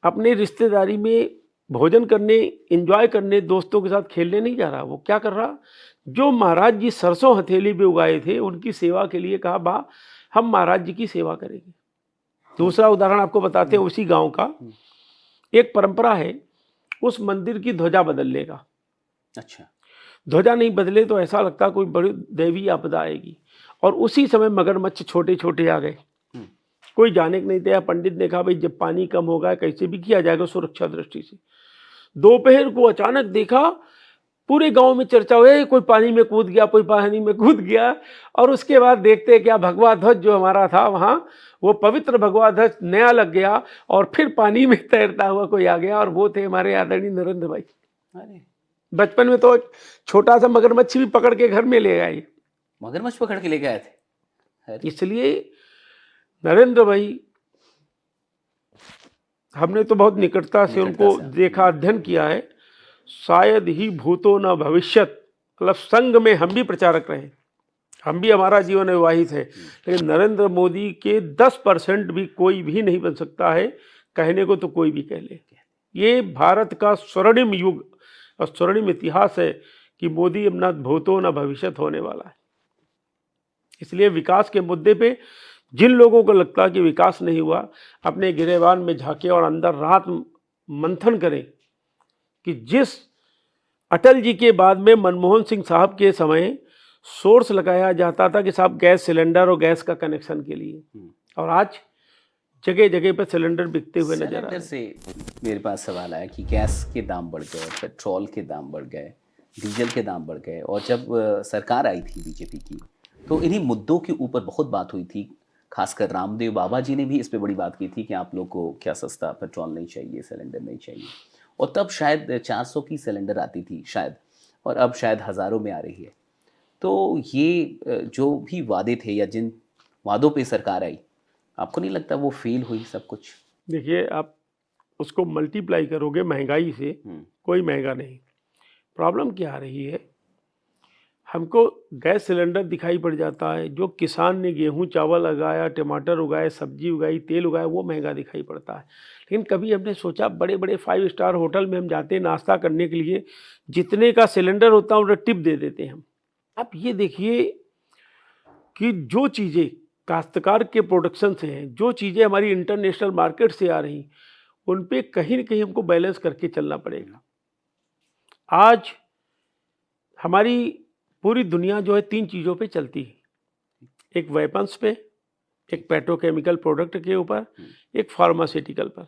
अपने रिश्तेदारी में भोजन करने, एंजॉय करने, दोस्तों के साथ खेलने नहीं जा रहा। वो क्या कर रहा, जो महाराज जी सरसों हथेली पे उगाए थे उनकी सेवा के लिए कहा बा, हम महाराज जी की सेवा करेंगे। दूसरा उदाहरण आपको बताते हैं उसी गांव का। एक परंपरा है, उस मंदिर की ध्वजा बदलने का। अच्छा। ध्वजा नहीं बदले तो ऐसा लगता कोई बड़ी दैवी आपदा आएगी। और उसी समय मगरमच्छ छोटे छोटे आ गए, कोई जाने के नहीं था। पंडित ने कहा भाई जब पानी कम होगा कैसे भी किया जाएगा सुरक्षा दृष्टि से। दोपहर को अचानक देखा, पूरे गांव में चर्चा हुई, कोई पानी में कूद गया, कोई पानी में कूद गया। और उसके बाद देखते क्या, भगवा ध्वज जो हमारा था वहाँ, वो पवित्र भगवा ध्वज नया लग गया और फिर पानी में तैरता हुआ कोई आ गया, और वो थे हमारे आदरणीय नरेंद्र भाई। अरे बचपन में तो एक छोटा सा मगरमच्छ भी पकड़ के घर में ले आए। मगरमच्छ पकड़ के लेके आए थे? अरे इसलिए नरेंद्र भाई, हमने तो बहुत निकटता से उनको देखा, अध्ययन किया है। शायद ही भूतो न भविष्यत, मतलब संघ में हम भी प्रचारक रहे, हम भी, हमारा जीवन विवाहित है, लेकिन नरेंद्र मोदी के 10% भी कोई भी नहीं बन सकता है। कहने को तो कोई भी कह ले। ये भारत का स्वर्णिम युग और स्वर्णिम इतिहास है कि मोदी अब न भूतो न भविष्यत होने वाला है। इसलिए विकास के मुद्दे पे जिन लोगों को लगता है कि विकास नहीं हुआ, अपने गिरेबान में झांके और अंदर रात मंथन करें कि जिस अटल जी के बाद में मनमोहन सिंह साहब के समय सोर्स लगाया जाता था कि साहब गैस सिलेंडर और गैस का कनेक्शन के लिए, और आज जगह जगह पर सिलेंडर बिकते हुए नजर आ रहे हैं। से मेरे पास सवाल आया कि गैस के दाम बढ़ गए, पेट्रोल के दाम बढ़ गए, डीजल के दाम बढ़ गए, और जब सरकार आई थी बीजेपी की तो इन्हीं मुद्दों के ऊपर बहुत बात हुई थी। खासकर रामदेव बाबा जी ने भी इस पे बड़ी बात की थी कि आप लोग को क्या सस्ता पेट्रोल नहीं चाहिए, सिलेंडर नहीं चाहिए। और तब शायद 400 की सिलेंडर आती थी शायद, और अब शायद हज़ारों में आ रही है। तो ये जो भी वादे थे या जिन वादों पे सरकार आई, आपको नहीं लगता वो फेल हुई सब कुछ? देखिए, आप उसको मल्टीप्लाई करोगे महंगाई से, कोई महंगा नहीं। प्रॉब्लम क्या आ रही है, हमको गैस सिलेंडर दिखाई पड़ जाता है, जो किसान ने गेहूं चावल उगाया, टमाटर उगाए, सब्जी उगाई, तेल उगाया, वो महंगा दिखाई पड़ता है। लेकिन कभी हमने सोचा, बड़े बड़े 5 स्टार होटल में हम जाते हैं नाश्ता करने के लिए, जितने का सिलेंडर होता है उन्हें टिप दे देते हैं हम। आप ये देखिए कि जो चीज़ें काश्तकार के प्रोडक्शन से हैं, जो चीज़ें हमारी इंटरनेशनल मार्केट से आ रही, उन पे कहीं न कहीं हमको बैलेंस करके चलना पड़ेगा। आज हमारी पूरी दुनिया जो है 3 चीज़ों पे चलती है, एक वेपन्स पे, एक पेट्रोकेमिकल प्रोडक्ट के ऊपर, एक फार्मास्यूटिकल पर।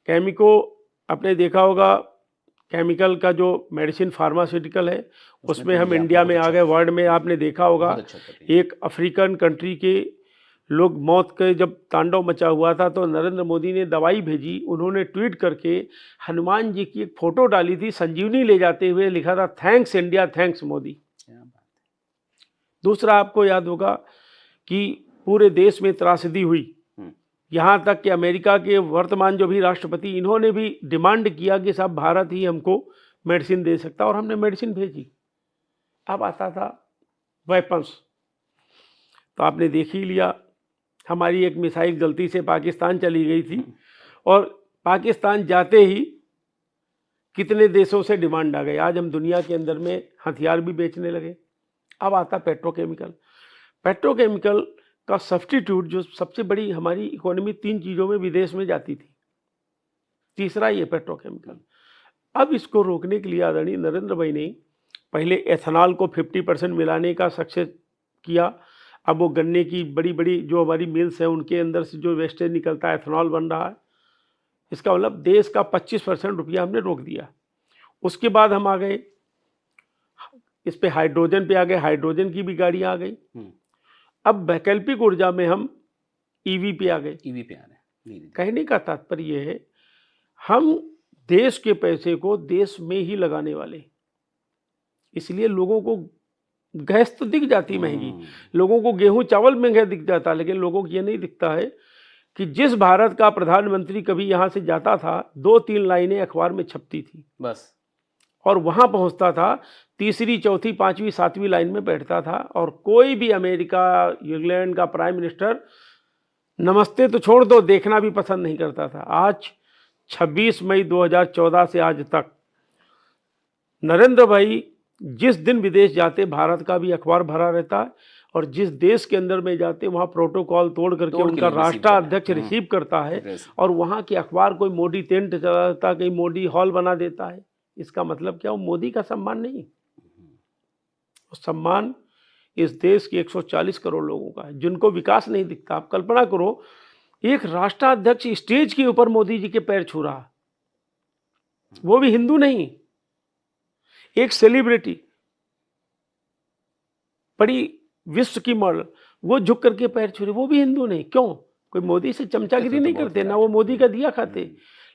केमिको आपने देखा होगा, केमिकल का जो मेडिसिन फार्मास्यूटिकल है उसमें तो हम इंडिया इंडिया बहुत में आ अच्छा गए। वर्ल्ड में आपने देखा होगा, बहुत अच्छा कर रही है। एक अफ्रीकन कंट्री के लोग मौत के जब तांडव मचा हुआ था तो नरेंद्र मोदी ने दवाई भेजी, उन्होंने ट्वीट करके हनुमान जी की एक फोटो डाली थी, संजीवनी ले जाते हुए लिखा था थैंक्स इंडिया, थैंक्स मोदी। क्या बात दूसरा, आपको याद होगा कि पूरे देश में त्रासदी हुई, हम्म, यहाँ तक कि अमेरिका के वर्तमान जो भी राष्ट्रपति, इन्होंने भी डिमांड किया कि साहब भारत ही हमको मेडिसिन दे सकता, और हमने मेडिसिन भेजी। अब आता था वेपन्स, तो आपने देख ही लिया, हमारी एक मिसाइल गलती से पाकिस्तान चली गई थी और पाकिस्तान जाते ही कितने देशों से डिमांड आ गई। आज हम दुनिया के अंदर में हथियार भी बेचने लगे। अब आता पेट्रोकेमिकल। पेट्रोकेमिकल का सब्स्टिट्यूट, जो सबसे बड़ी हमारी इकोनॉमी 3 चीज़ों में विदेश में जाती थी, तीसरा ये पेट्रोकेमिकल। अब इसको रोकने के लिए आदरणीय नरेंद्र भाई ने पहले एथेनॉल को 50% मिलाने का सक्सेस किया। अब वो गन्ने की बड़ी बड़ी जो हमारी मिल्स हैं उनके अंदर से जो वेस्टेज निकलता है, एथेनॉल बन रहा है। इसका मतलब देश का 25% रुपया हमने रोक दिया। उसके बाद हम आ गए इस पे हाइड्रोजन पे आ गए, हाइड्रोजन की भी गाड़ियाँ आ गई। अब वैकल्पिक ऊर्जा में हम ईवी पे आ गए। ईवी पे आ रहे हैं। धीरे-धीरे। कहने का तात्पर्य ये है, हम देश के पैसे को देश में ही लगाने वाले, इसलिए लोगों को गैस तो दिख जाती महंगी, लोगों को गेहूं चावल महंगा दिख जाता, लेकिन लोगों को ये नहीं दिखता है कि जिस भारत का प्रधानमंत्री कभी यहाँ से जाता था 2-3 लाइनें अखबार में छपती थी बस और वहाँ पहुँचता था, तीसरी चौथी पाँचवीं सातवीं लाइन में बैठता था, और कोई भी अमेरिका इंग्लैंड का प्राइम मिनिस्टर नमस्ते तो छोड़ दो, देखना भी पसंद नहीं करता था। आज 26 मई 2014 से आज तक नरेंद्र भाई जिस दिन विदेश जाते, भारत का भी अखबार भरा रहता है, और जिस देश के अंदर में जाते वहाँ प्रोटोकॉल तोड़ करके उनका राष्ट्राध्यक्ष रिसीव करता है, और वहाँ के अखबार कोई मोदी टेंट चलाता, कहीं मोदी हॉल बना देता है। इसका मतलब क्या? वो मोदी का सम्मान नहीं, सम्मान इस देश के 140 करोड़ लोगों का है जिनको विकास नहीं दिखता। आप कल्पना करो, एक राष्ट्राध्यक्ष स्टेज के ऊपर मोदी जी के पैर छू रहा, वो भी हिंदू नहीं, एक सेलिब्रिटी, बड़ी विश्व की मॉडल, वो झुक करके पैर छू रहे, वो भी हिंदू नहीं। क्यों? कोई मोदी से चमचागिरी नहीं करते, ना वो मोदी का दिया खाते,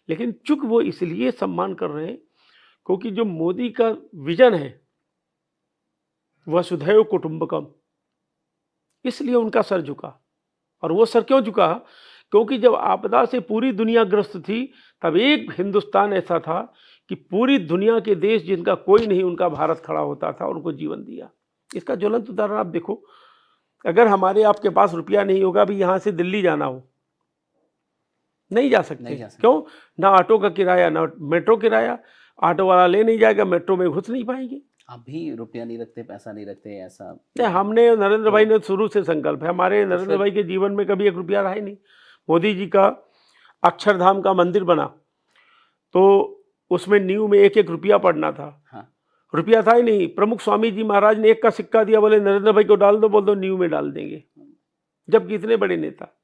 लेकिन चूक वो इसलिए सम्मान कर रहे हैं क्योंकि जो मोदी का विजन है वसुधैव कुटुंबकम, इसलिए उनका सर झुका। और वो सर क्यों झुका? क्योंकि जब आपदा से पूरी दुनिया ग्रस्त थी, तब एक हिंदुस्तान ऐसा था कि पूरी दुनिया के देश जिनका कोई नहीं, उनका भारत खड़ा होता था और उनको जीवन दिया। इसका ज्वलंत उदाहरण आप देखो, अगर हमारे आपके पास रुपया नहीं होगा, अभी यहाँ से दिल्ली जाना हो, नहीं जा सकते। क्यों? ना ऑटो का किराया, ना मेट्रो किराया, ऑटो वाला ले नहीं जाएगा, मेट्रो में घुस नहीं पाएंगे। आप भी रुपया नहीं रखते, पैसा नहीं रखते, ऐसा नहीं, हमने नरेंद्र भाई ने शुरू से संकल्प है, हमारे नरेंद्र भाई के जीवन में कभी 1 रुपया रहा ही नहीं। मोदी जी का अक्षरधाम का मंदिर बना तो उसमें नींव में 1-1 रुपया पड़ना था। हाँ। रुपया था ही नहीं, प्रमुख स्वामी जी महाराज ने 1 का सिक्का दिया, बोले नरेंद्र भाई को डाल दो, बोल दो नींव में डाल देंगे, जबकि इतने बड़े नेता।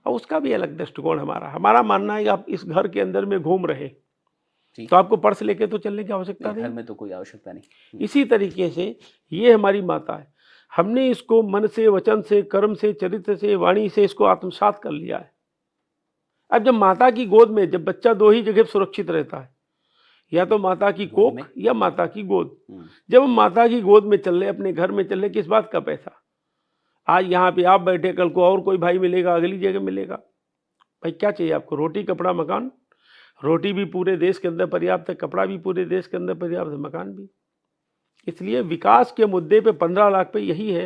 और उसका भी अलग दृष्टिकोण हमारा मानना है कि आप इस घर के अंदर में घूम रहे तो आपको पर्स लेके तो चलने की आवश्यकता नहीं, घर में तो कोई आवश्यकता नहीं। इसी तरीके से ये हमारी माता है, हमने इसको मन से, वचन से, कर्म से, चरित्र से, वाणी से इसको आत्मसात कर लिया है। अब जब माता की गोद में, जब बच्चा 2 ही जगह सुरक्षित रहता है, या तो माता की कोख या माता की गोद। जब हम माता की गोद में चल रहे, अपने घर में चल रहे, किस बात का पैसा? आज यहाँ पे आप बैठे, कल को और कोई भाई मिलेगा, अगली जगह मिलेगा। भाई क्या चाहिए आपको? रोटी, कपड़ा, मकान। रोटी भी पूरे देश के अंदर पर्याप्त है, कपड़ा भी पूरे देश के अंदर पर्याप्त है, मकान भी। इसलिए विकास के मुद्दे पे 15 लाख पे यही है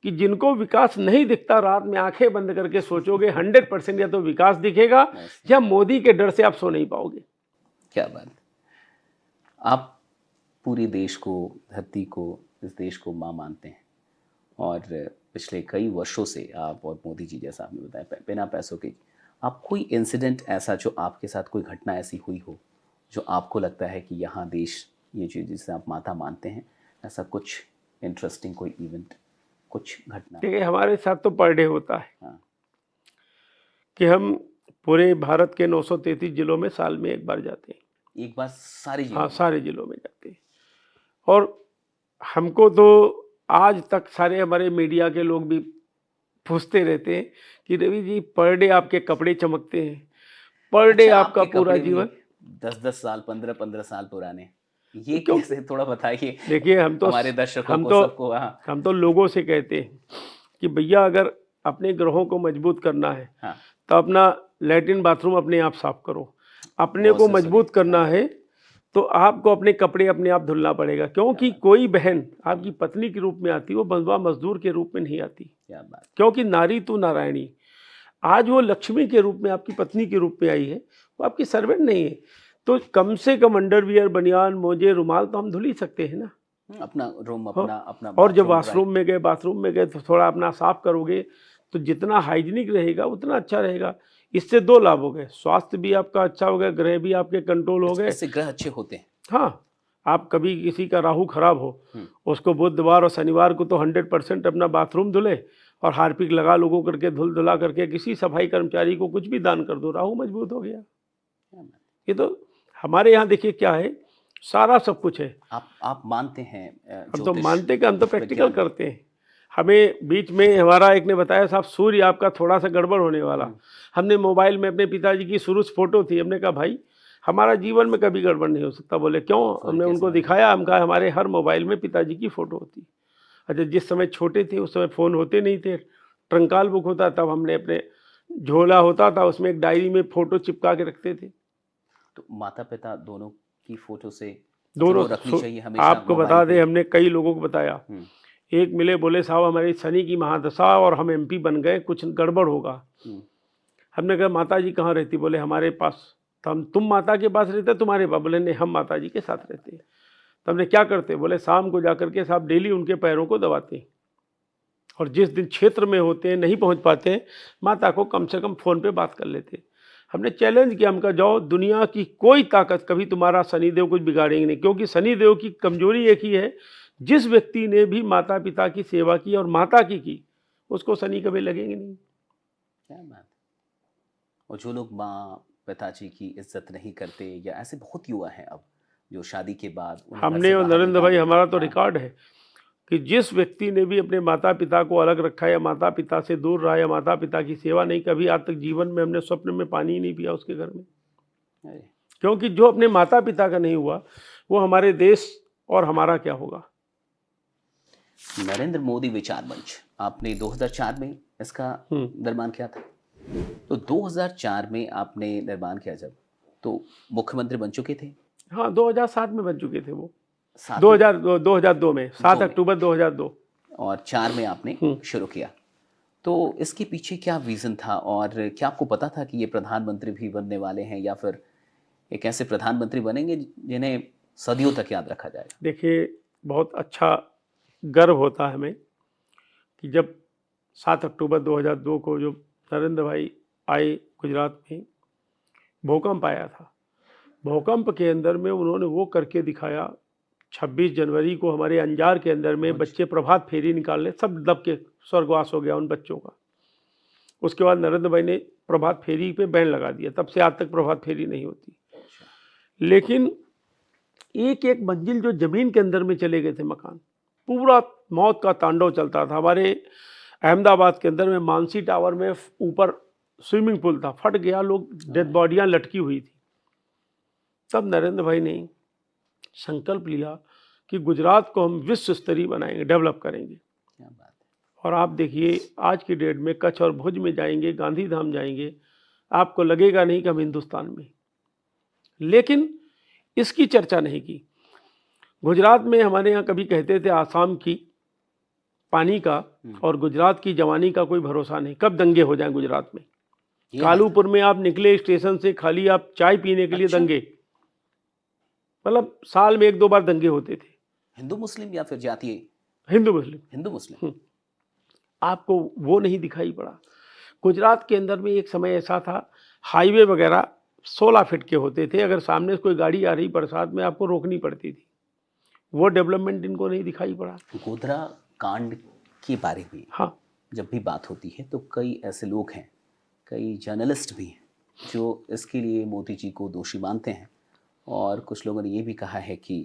कि जिनको विकास नहीं दिखता, रात में आंखें बंद करके सोचोगे 100% या तो विकास दिखेगा या मोदी के डर से आप सो नहीं पाओगे। क्या बात। आप पूरे देश को, धरती को, इस देश को माँ मानते हैं, और पिछले कई वर्षों से आप और मोदी जी, जैसा आपने बताया, बिना पैसों के, आप कोई इंसिडेंट ऐसा जो आपके साथ, कोई घटना ऐसी हुई हो जो आपको लगता है कि यहाँ देश, ये चीज़ जिसे आप माता मानते हैं, ऐसा कुछ इंटरेस्टिंग कोई इवेंट, कुछ घटना? देखिए, हमारे साथ तो पर डे होता है। हाँ। कि हम पूरे भारत के 933 जिलों में साल में 1 बार जाते हैं। एक बार सारे जिलों हाँ, में? सारे जिलों में जाते हैं। और हमको तो आज तक सारे हमारे मीडिया के लोग भी पूछते रहते हैं कि रवि जी पर डे आपके कपड़े चमकते हैं, पर डे अच्छा, आपका आपके पूरा कपड़े भी जीवन। 10-10 साल, 15-15 साल पुराने, ये क्यों? कैसे, थोड़ा बताइए देखिए हमारे दर्शकों हम को, तो सबको। हाँ, हम तो लोगों से कहते हैं कि भैया अगर अपने ग्रहों को मजबूत करना है हाँ, तो अपना लैट्रिन बाथरूम अपने आप साफ करो। अपने बहुत को से सुने। मजबूत करना हाँ, है तो आपको अपने कपड़े अपने आप धुलना पड़ेगा, क्योंकि कोई बहन आपकी पत्नी के रूप में आती है, वो बंधुआ मजदूर के रूप में नहीं आती। क्या बात। क्योंकि नारी तू नारायणी, आज वो लक्ष्मी के रूप में आपकी पत्नी के रूप में आई है, वो आपकी सर्वेंट नहीं है। तो कम से कम अंडरवियर, बनियान, मोजे, रुमाल तो हम धुल ही सकते हैं ना। अपना रूम, हाँ, अपना अपना और जब बाथरूम बाथरूम में गए तो थोड़ा अपना साफ करोगे तो जितना हाइजीनिक रहेगा उतना अच्छा रहेगा। इससे दो लाभ हो गए, स्वास्थ्य भी आपका अच्छा हो गया, ग्रह भी आपके कंट्रोल हो गए। इससे ग्रह अच्छे होते हैं। हाँ, आप कभी किसी का राहु खराब हो, हम्म, उसको बुधवार और शनिवार को तो 100% अपना बाथरूम धुले और हार्पिक लगा लोगों करके धुल धुला करके किसी सफाई कर्मचारी को कुछ भी दान कर दो, राहु मजबूत हो गया। क्या बात। ये तो हमारे यहाँ देखिए क्या है, सारा सब कुछ है। आप मानते हैं हम तो ज्योतिष मानते कि हम तो प्रैक्टिकल विज्ञान? करते हैं। हमें बीच में हमारा एक ने बताया साहब सूर्य आपका थोड़ा सा गड़बड़ होने वाला। हमने मोबाइल में अपने पिताजी की सूरज फोटो थी, हमने कहा भाई हमारा जीवन में कभी गड़बड़ नहीं हो सकता। बोले क्यों? हमने कैसे उनको बने? दिखाया, हम कहा हमारे हर मोबाइल में पिताजी की फ़ोटो होती। अच्छा, जिस समय छोटे थे उस समय फ़ोन होते नहीं थे, ट्रंकाल बुक होता, तब हमने अपने झोला होता था उसमें एक डायरी में फ़ोटो चिपका के रखते थे। तो माता पिता दोनों की फोटो से दोनों फोटो रखनी चाहिए हमेशा आपको मोबाइल बता पे? दें, हमने कई लोगों को बताया। हम्म, एक मिले, बोले साहब हमारी शनि की महादशा और हम एमपी बन गए, कुछ गड़बड़ होगा। हम्म, हमने कहा माता जी कहाँ रहती? बोले हमारे पास। तो हम, तुम माता के पास रहते तुम्हारे पास? बोले नहीं, हम माता जी के साथ रहते हैं। तो हमने क्या करते? बोले शाम को जाकर के साहब डेली उनके पैरों को दबाते हैं, और जिस दिन क्षेत्र में होते हैं नहीं पहुंच पाते हैं, माता को कम से कम फ़ोन पे बात कर लेते हैं। हमने चैलेंज किया, हम कहा जाओ दुनिया की कोई ताकत कभी तुम्हारा शनिदेव कुछ बिगाड़ेंगे नहीं, क्योंकि शनिदेव की कमजोरी एक ही है, जिस व्यक्ति ने भी माता पिता की सेवा की और माता की उसको शनि कभी लगेंगे नहीं। क्या बात। और जो लोग माँ पिताजी की इज्जत नहीं करते, या ऐसे बहुत युवा हैं अब जो शादी के बाद उन्हें घर हमने से और बाहर नरेंद्र भाई, निकाल हमारा तो हाँ, रिकॉर्ड है कि जिस व्यक्ति ने भी अपने माता पिता को अलग रखा या माता पिता से दूर रहा या माता पिता की सेवा नहीं, कभी आज तक जीवन में हमने स्वप्न में पानी ही नहीं पिया उसके घर में। अरे, क्योंकि जो अपने माता पिता का नहीं हुआ वो हमारे देश और हमारा क्या होगा। नरेंद्र मोदी विचार मंच आपने 2004 में इसका निर्माण किया था। तो 2004 में आपने निर्माण किया जब, तो मुख्यमंत्री बन चुके थे? हाँ, 2007 में बन चुके थे वो। 2002 में, 7 अक्टूबर 2002। और 4 में आपने शुरू किया। तो इसके पीछे क्या विजन था, और क्या आपको पता था कि ये प्रधानमंत्री भी बनने वाले हैं, या फिर एक ऐसे प्रधानमंत्री बनेंगे जिन्हें सदियों तक याद रखा जाएगा? देखिए, बहुत अच्छा गर्व होता है हमें कि जब 7 अक्टूबर 2002 को जो नरेंद्र भाई आए गुजरात में, भूकंप आया था। भूकंप के अंदर में उन्होंने वो करके दिखाया। 26 जनवरी को हमारे अंजार के अंदर में बच्चे प्रभात फेरी निकालने, सब दब के स्वर्गवास हो गया उन बच्चों का। उसके बाद नरेंद्र भाई ने प्रभात फेरी पे बैन लगा दिया, तब से आज तक प्रभात फेरी नहीं होती। लेकिन एक एक मंजिल जो जमीन के अंदर में चले गए थे मकान, पूरा मौत का तांडव चलता था। हमारे अहमदाबाद के अंदर में मानसी टावर में ऊपर स्विमिंग पूल था, फट गया, लोग डेड बॉडियां लटकी हुई थी। तब नरेंद्र भाई ने संकल्प लिया कि गुजरात को हम विश्व स्तरीय बनाएंगे, डेवलप करेंगे। क्या बात है। और आप देखिए आज की डेट में कच्छ और भुज में जाएंगे, गांधी धाम जाएंगे, आपको लगेगा नहीं कि हम हिंदुस्तान में। लेकिन इसकी चर्चा नहीं की। गुजरात में हमारे यहाँ कभी कहते थे आसाम की पानी का और गुजरात की जवानी का कोई भरोसा नहीं, कब दंगे हो जाएं गुजरात में। कालूपुर में आप निकले स्टेशन से, खाली आप चाय पीने के लिए दंगे, मतलब साल में 1-2 बार दंगे होते थे। हिंदू मुस्लिम या फिर जातीय? हिंदू मुस्लिम। हिंदू मुस्लिम। आपको वो नहीं दिखाई पड़ा। गुजरात के अंदर में एक समय ऐसा था, हाईवे वगैरह 16 फीट के होते थे, अगर सामने से कोई गाड़ी आ रही बरसात में आपको रोकनी पड़ती थी। वो डेवलपमेंट इनको नहीं दिखाई पड़ा। गोधरा कांड के बारे में हाँ, जब भी बात होती है तो कई ऐसे लोग हैं, कई जर्नलिस्ट भी हैं जो इसके लिए मोदी जी को दोषी मानते हैं, और कुछ लोगों ने ये भी कहा है कि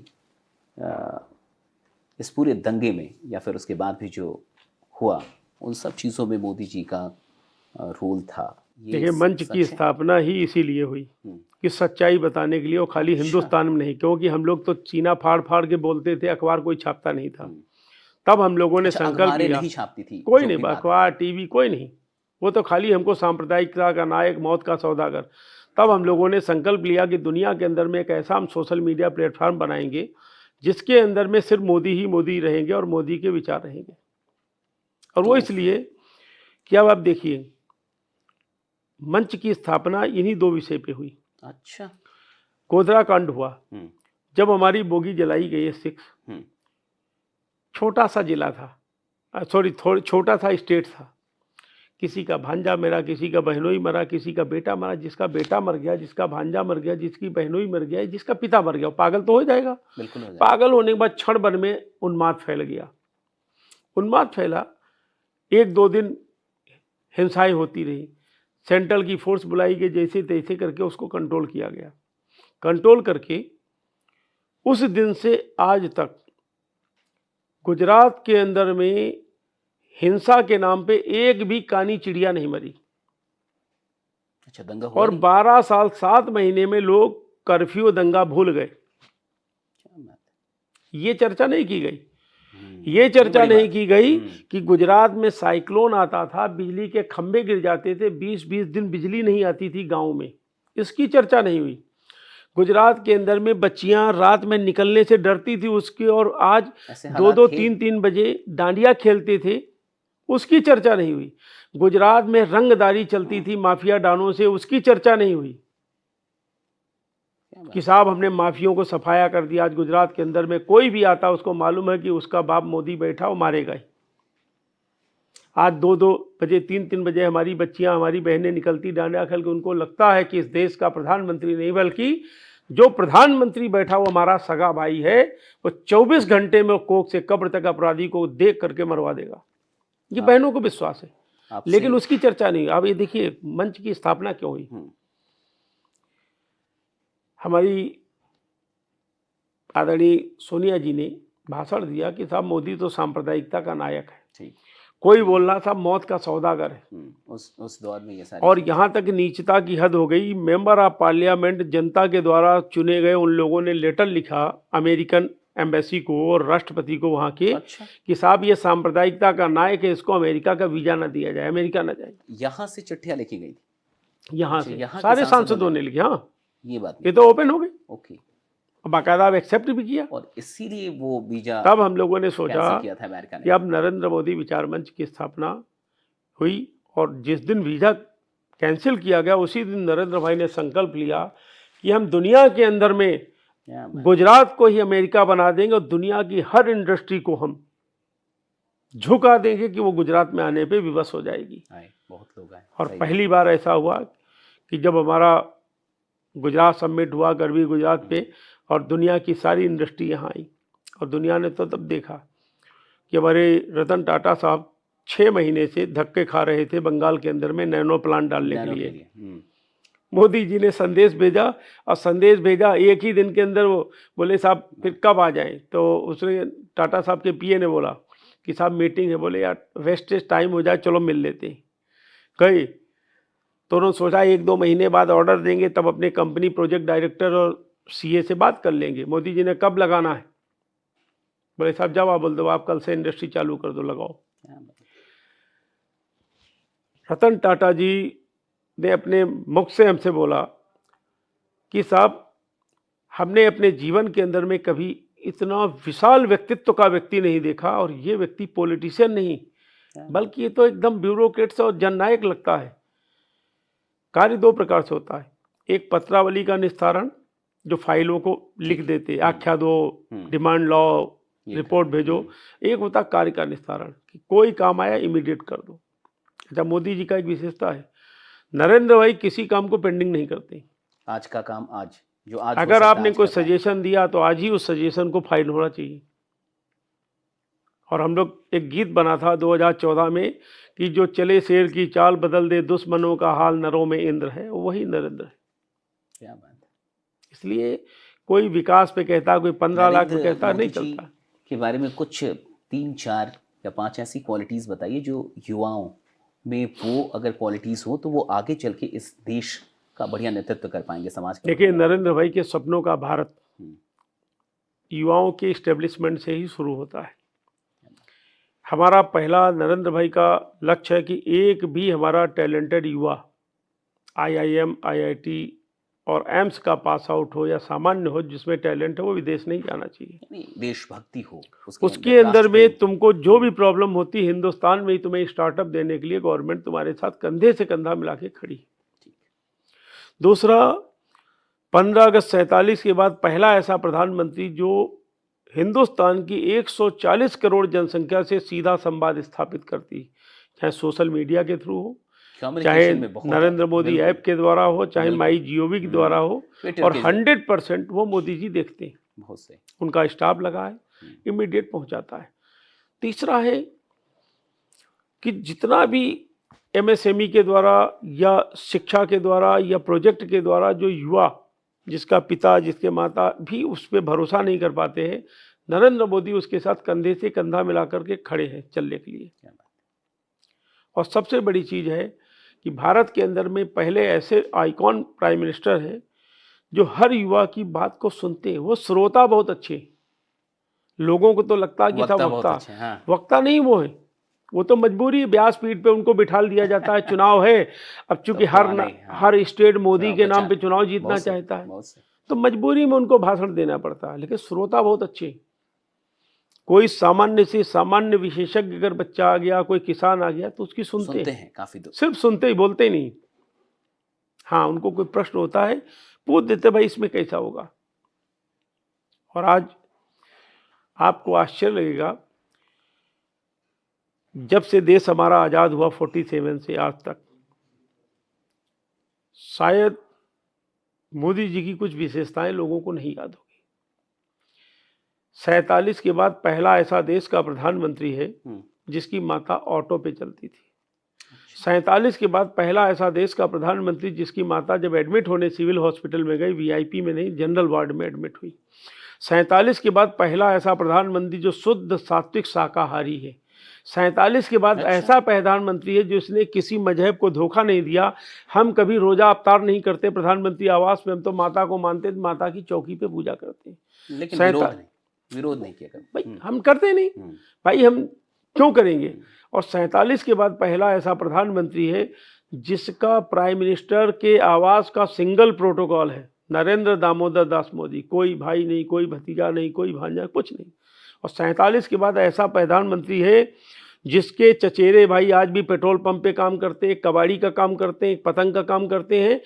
इस पूरे दंगे में या फिर उसके बाद भी जो हुआ उन सब चीज़ों में मोदी जी का रोल था। ये देखिए, मंच सच की है? स्थापना ही इसीलिए हुई कि सच्चाई बताने के लिए, और खाली हिंदुस्तान में नहीं, क्योंकि हम लोग तो चीना फाड़ फाड़ के बोलते थे, अखबार कोई छापता नहीं था। तब हम लोगों ने अच्छा, संकल्प अखबारें लिया, नहीं छापती थी? कोई जो नहीं, भी बात है। अखबार टीवी कोई नहीं, वो तो खाली हमको सांप्रदायिकता का नायक, मौत का सौदागर। तब हम लोगों ने संकल्प लिया कि दुनिया के अंदर में एक ऐसा हम सोशल मीडिया प्लेटफॉर्म बनाएंगे जिसके अंदर में सिर्फ मोदी ही मोदी रहेंगे और मोदी के विचार रहेंगे। और वो इसलिए कि अब आप देखिए, मंच की स्थापना इन्हीं दो विषय पे हुई। अच्छा। गोधरा कांड हुआ, जब हमारी बोगी जलाई गई है 6, छोटा सा जिला था, छोटा सा स्टेट था, किसी का भांजा मरा, किसी का बहनोई मरा, किसी का बेटा मरा, जिसका बेटा मर गया, जिसका भांजा मर गया, जिसकी बहनोई मर गया, जिसका पिता मर गया, पागल तो हो जाएगा। बिल्कुल हो जाएगा। पागल होने के बाद क्षण भर में उन्माद फैल गया। उन्माद फैला, 1-2 दिन हिंसाएं होती रही, सेंट्रल की फोर्स बुलाई गई, जैसे तैसे करके उसको कंट्रोल किया गया। कंट्रोल करके उस दिन से आज तक गुजरात के अंदर में हिंसा के नाम पे एक भी कानी चिड़िया नहीं मरी। अच्छा, दंगा हुआ और नहीं? 12 साल 7 महीने में लोग कर्फ्यू दंगा भूल गए। क्या बात ये चर्चा नहीं की गई। है। ये चर्चा बड़ी नहीं बात। की गई कि गुजरात में साइक्लोन आता था, बिजली के खंभे गिर जाते थे, 20-20 दिन बिजली नहीं आती थी गांव में, इसकी चर्चा नहीं हुई। गुजरात के अंदर में बच्चियां रात में निकलने से डरती थी उसकी, और आज ऐसे 2-2, हालात थे। 3-3 बजे डांडिया खेलते थे, उसकी चर्चा नहीं हुई। गुजरात में रंगदारी चलती थी माफिया डानों से, उसकी चर्चा नहीं हुई कि साहब हमने माफियों को सफाया कर दिया। आज गुजरात के अंदर में कोई भी आता उसको मालूम है कि उसका बाप मोदी बैठा, वो मारेगा ही। आज 2-2 बजे, 3-3 बजे हमारी बच्चियां, हमारी बहनें निकलती डांडिया खेल के, उनको लगता है कि इस देश का प्रधानमंत्री नहीं बल्कि जो प्रधानमंत्री बैठा वो हमारा सगा भाई है, वो 24 घंटे में कोख से कब्र तक अपराधी को देख करके मरवा देगा। ये बहनों को विश्वास है, लेकिन उसकी चर्चा नहीं। अब ये देखिए मंच की स्थापना क्यों हुई। हमारी आदरणीय सोनिया जी ने भाषण दिया कि साहब मोदी तो सांप्रदायिकता का नायक है, कोई बोलना था मौत का सौदागर है। उस दौर में ये सारी और यहाँ तक नीचता की हद हो गई, मेंबर ऑफ पार्लियामेंट जनता के द्वारा चुने गए उन लोगों ने लेटर लिखा अमेरिकन एम्बेसी को और राष्ट्रपति को वहाँ के, कि साहब ये सांप्रदायिकता का नायक है, इसको अमेरिका का वीजा ना दिया जाए, अमेरिका ना जाए। यहाँ से चिट्ठियाँ लिखी गई थी, यहाँ से सारे सांसदों ने लिखे। हाँ, ये बात ये तो ओपन हो गई। ओके। बाकायदा एक्सेप्ट भी किया, और इसीलिए वो वीजा तब हम लोगों ने सोचा किया था अमेरिका ने कि अब नरेंद्र मोदी विचार मंच की स्थापना हुई। और जिस दिन वीजा कैंसिल किया गया उसी दिन नरेंद्र भाई ने संकल्प लिया कि हम दुनिया के अंदर में गुजरात को ही अमेरिका बना देंगे और दुनिया की हर इंडस्ट्री को हम झुका देंगे कि वो गुजरात में आने पे विवश हो जाएगी। बहुत लोग आए। और पहली बार ऐसा हुआ कि जब हमारा गुजरात समिट हुआ, गरवी गुजरात पे, और दुनिया की सारी इंडस्ट्री यहाँ आई, और दुनिया ने तो तब देखा कि हमारे रतन टाटा साहब 6 महीने से धक्के खा रहे थे बंगाल के अंदर में नैनो प्लांट डालने के लिए। मोदी जी ने संदेश भेजा, और संदेश भेजा एक ही दिन के अंदर, वो बोले साहब फिर कब आ जाएं। तो उसने टाटा साहब के पीए ने बोला कि साहब मीटिंग है। बोले यार वेस्टेज टाइम हो जाए, चलो मिल लेते हैं। गए तो उन्होंने सोचा 1-2 महीने बाद ऑर्डर देंगे, तब अपने कंपनी प्रोजेक्ट डायरेक्टर और सीए से बात कर लेंगे। मोदी जी ने कब लगाना है, बोले साहब जब आप बोल दो, आप कल से इंडस्ट्री चालू कर दो, लगाओ। रतन टाटा जी ने अपने मुख से हमसे बोला कि साहब हमने अपने जीवन के अंदर में कभी इतना विशाल व्यक्तित्व का व्यक्ति नहीं देखा, और ये व्यक्ति पॉलिटिशियन नहीं बल्कि ये तो एकदम ब्यूरोक्रेट और जननायक लगता है। कार्य 2 प्रकार से होता है, एक पत्रावली का निस्तारण जो फाइलों को लिख देते, आख्या दो, डिमांड लो, रिपोर्ट भेजो। एक होता कार्य का निस्तारण कि कोई काम आया इमीडिएट कर दो। अच्छा, मोदी जी का एक विशेषता है, नरेंद्र भाई किसी काम को पेंडिंग नहीं करते। आज का काम आज, जो आज अगर आपने कोई सजेशन दिया तो आज ही उस सजेशन को फाइल होना चाहिए। और हम लोग एक गीत बना था 2014 में कि जो चले शेर की चाल बदल दे दुश्मनों का हाल, नरों में इंद्र है, वही नरेंद्र है। क्या बात है। इसलिए कोई विकास पे कहता, कोई 15 लाख पे नरेंद्र कहता, नहीं मोदी जी चलता। के बारे में कुछ 3-4 या 5 ऐसी क्वालिटीज बताइए जो युवाओं में, वो अगर क्वालिटीज हो तो वो आगे चल के इस देश का बढ़िया नेतृत्व कर पाएंगे, समाज का। देखिए, नरेंद्र भाई के सपनों का भारत हम्म, युवाओं के इस्टेब्लिशमेंट से ही शुरू होता है। हमारा पहला नरेंद्र भाई का लक्ष्य है कि एक भी हमारा टैलेंटेड युवा IIM, IIT और एम्स का पास आउट हो या सामान्य हो, जिसमें टैलेंट है, वो विदेश नहीं जाना चाहिए। यानी देशभक्ति हो उसके अंदर राष्ट्र में प्रेम। तुमको जो भी प्रॉब्लम होती है, हिंदुस्तान में ही तुम्हें स्टार्टअप देने के लिए गवर्नमेंट तुम्हारे साथ कंधे से कंधा मिला के खड़ी है। दूसरा, 15 अगस्त 47 के बाद पहला ऐसा प्रधानमंत्री जो हिंदुस्तान की 140 करोड़ जनसंख्या से सीधा संवाद स्थापित करती, चाहे सोशल मीडिया के थ्रू हो, चाहे कम्युनिकेशन में बहुत नरेंद्र मोदी बिल्कुल, ऐप के द्वारा हो, चाहे बिल्कुल। माई GOV के द्वारा हो, ट्विटर और के 100% वो मोदी जी देखते हैं, बहुत से उनका स्टाफ लगा है, इमीडिएट पहुंचाता है। तीसरा है कि जितना भी MSME के द्वारा या शिक्षा के द्वारा या प्रोजेक्ट के द्वारा जो युवा, जिसका पिता जिसके माता भी उस पर भरोसा नहीं कर पाते हैं, नरेंद्र मोदी उसके साथ कंधे से कंधा मिला करके खड़े हैं चलने के लिए। और सबसे बड़ी चीज़ है कि भारत के अंदर में पहले ऐसे आइकॉन प्राइम मिनिस्टर हैं जो हर युवा की बात को सुनते हैं। वो श्रोता बहुत अच्छे हैं। लोगों को तो लगता है कि सब बहुत वक्ता, अच्छे, हाँ। वक्ता नहीं वो है, वो तो मजबूरी है, व्यासपीठ पे उनको बिठाल दिया जाता है। चुनाव है, अब चूंकि तो पुराने, हाँ। हर स्टेट मोदी चुनाव के नाम पे प्रचार, चुनाव जीतना बहुत से, चाहता है, बहुत से। तो मजबूरी में उनको भाषण देना पड़ता है। लेकिन श्रोता बहुत अच्छे हैं। कोई सामान्य से सामान्य विशेषज्ञ अगर बच्चा आ गया, कोई किसान आ गया, तो उसकी सुनते हैं, काफी दूर। सिर्फ सुनते ही, बोलते नहीं। हाँ, उनको कोई प्रश्न होता है, पूछ देते, भाई इसमें कैसा होगा। और आज आपको आश्चर्य लगेगा, जब से देश हमारा आजाद हुआ 47 से आज तक, शायद मोदी जी की कुछ विशेषताएं लोगों को नहीं याद होगी। 47 के बाद पहला ऐसा देश का प्रधानमंत्री है जिसकी माता ऑटो पे चलती थी। 47 के बाद पहला ऐसा देश का प्रधानमंत्री जिसकी माता जब एडमिट होने सिविल हॉस्पिटल में गई, VIP में नहीं, जनरल वार्ड में एडमिट हुई। 47 के बाद पहला ऐसा प्रधानमंत्री जो शुद्ध सात्विक शाकाहारी है। 47 के बाद ऐसा प्रधानमंत्री है जिसने किसी मजहब को धोखा नहीं दिया। हम कभी रोजा अवतार नहीं करते प्रधानमंत्री आवास में, हम तो माता को मानते, माता की चौकी पे पूजा करते हैं। लेकिन विरोध नहीं किया भाई, हम करते नहीं, भाई हम क्यों करेंगे। और 47 के बाद पहला ऐसा प्रधानमंत्री है जिसका प्राइम मिनिस्टर के आवास का सिंगल प्रोटोकॉल है, नरेंद्र दामोदर दास मोदी। कोई भाई नहीं, कोई भतीजा नहीं, कोई भांजा, कुछ नहीं। और 47 के बाद ऐसा प्रधानमंत्री है जिसके चचेरे भाई आज भी पेट्रोल पंप पे काम करते हैं, कबाड़ी का काम करते हैं, पतंग का काम करते हैं,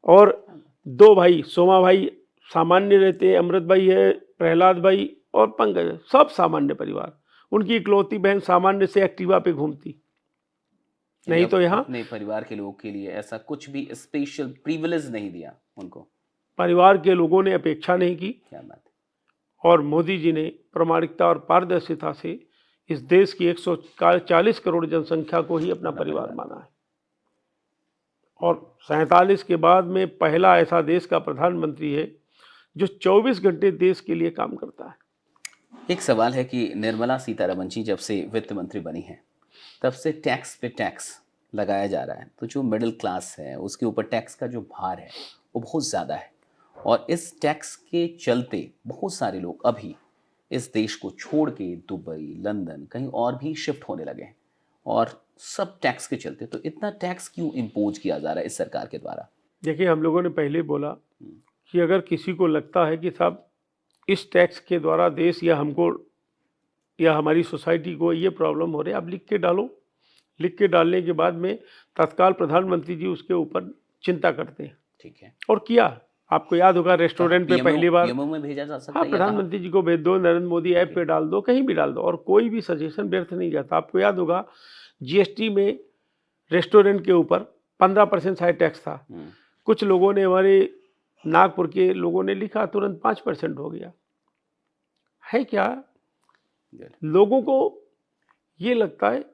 और 2 भाई, सोमा भाई सामान्य रहते हैं, अमृत भाई है, प्रहलाद भाई और पंकज, सब सामान्य परिवार। उनकी इकलौती बहन सामान्य से एक्टिवा पे घूमती। नहीं तो यहाँ अपने परिवार के लोगों के लिए ऐसा कुछ भी स्पेशल प्रिविलेज नहीं दिया उनको, परिवार के लोगों ने अपेक्षा नहीं की। क्या बात है। और मोदी जी ने प्रामाणिकता और पारदर्शिता से इस देश की 140 करोड़ जनसंख्या को ही अपना परिवार माना है। और 47 के बाद में पहला ऐसा देश का प्रधानमंत्री है जो 24 घंटे देश के लिए काम करता है। एक सवाल है कि निर्मला सीतारमण जी जब से वित्त मंत्री बनी हैं, तब से टैक्स पे टैक्स लगाया जा रहा है, तो जो मिडिल क्लास है उसके ऊपर टैक्स का जो भार है वो बहुत ज़्यादा है। और इस टैक्स के चलते बहुत सारे लोग अभी इस देश को छोड़ के दुबई, लंदन, कहीं और भी शिफ्ट होने लगे हैं, और सब टैक्स के चलते। तो इतना टैक्स क्यों इम्पोज किया जा रहा है इस सरकार के द्वारा? देखिए, हम लोगों ने पहले बोला कि अगर किसी को लगता है कि साहब इस टैक्स के द्वारा देश या हमको या हमारी सोसाइटी को ये प्रॉब्लम हो रही है, आप लिख के डालो। लिख के डालने के बाद में तत्काल प्रधानमंत्री जी उसके ऊपर चिंता करते हैं। ठीक है। और किया, आपको याद होगा रेस्टोरेंट पे पहली बार PMO में भेजा जा सकता हाँ, है। प्रधानमंत्री जी को भेज दो, नरेंद्र मोदी ऐप पे डाल दो, कहीं भी डाल दो, और कोई भी सजेशन व्यर्थ नहीं जाता। आपको याद होगा GST में रेस्टोरेंट के ऊपर 15% शायद टैक्स था। कुछ लोगों ने, हमारे नागपुर के लोगों ने लिखा, तुरंत 5% हो गया है। क्या लोगों को ये लगता है,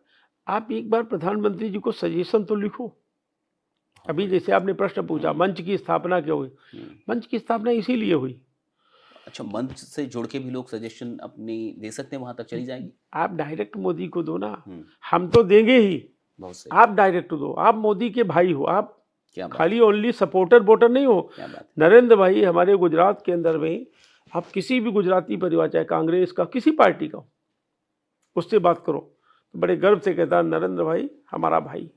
आप एक बार प्रधानमंत्री जी को सजेशन तो लिखो। अभी जैसे आपने प्रश्न पूछा, मंच की स्थापना क्यों हुई? मंच की स्थापना इसीलिए हुई अच्छा, मंच से जुड़ के भी लोग सजेशन अपनी दे सकते हैं, वहां तक चली जाएंगी? आप डायरेक्ट मोदी को दो ना, हम्म, हम तो देंगे ही, बहुत सही। आप डायरेक्ट दो। आप मोदी के भाई हो, आप क्या बात, खाली ओनली सपोर्टर वोटर नहीं हो। क्या बात। नरेंद्र भाई हमारे गुजरात के अंदर में, आप किसी भी गुजराती परिवार, चाहे कांग्रेस का, किसी पार्टी का हो, उससे बात करो तो बड़े गर्व से कहता है नरेंद्र भाई हमारा भाई।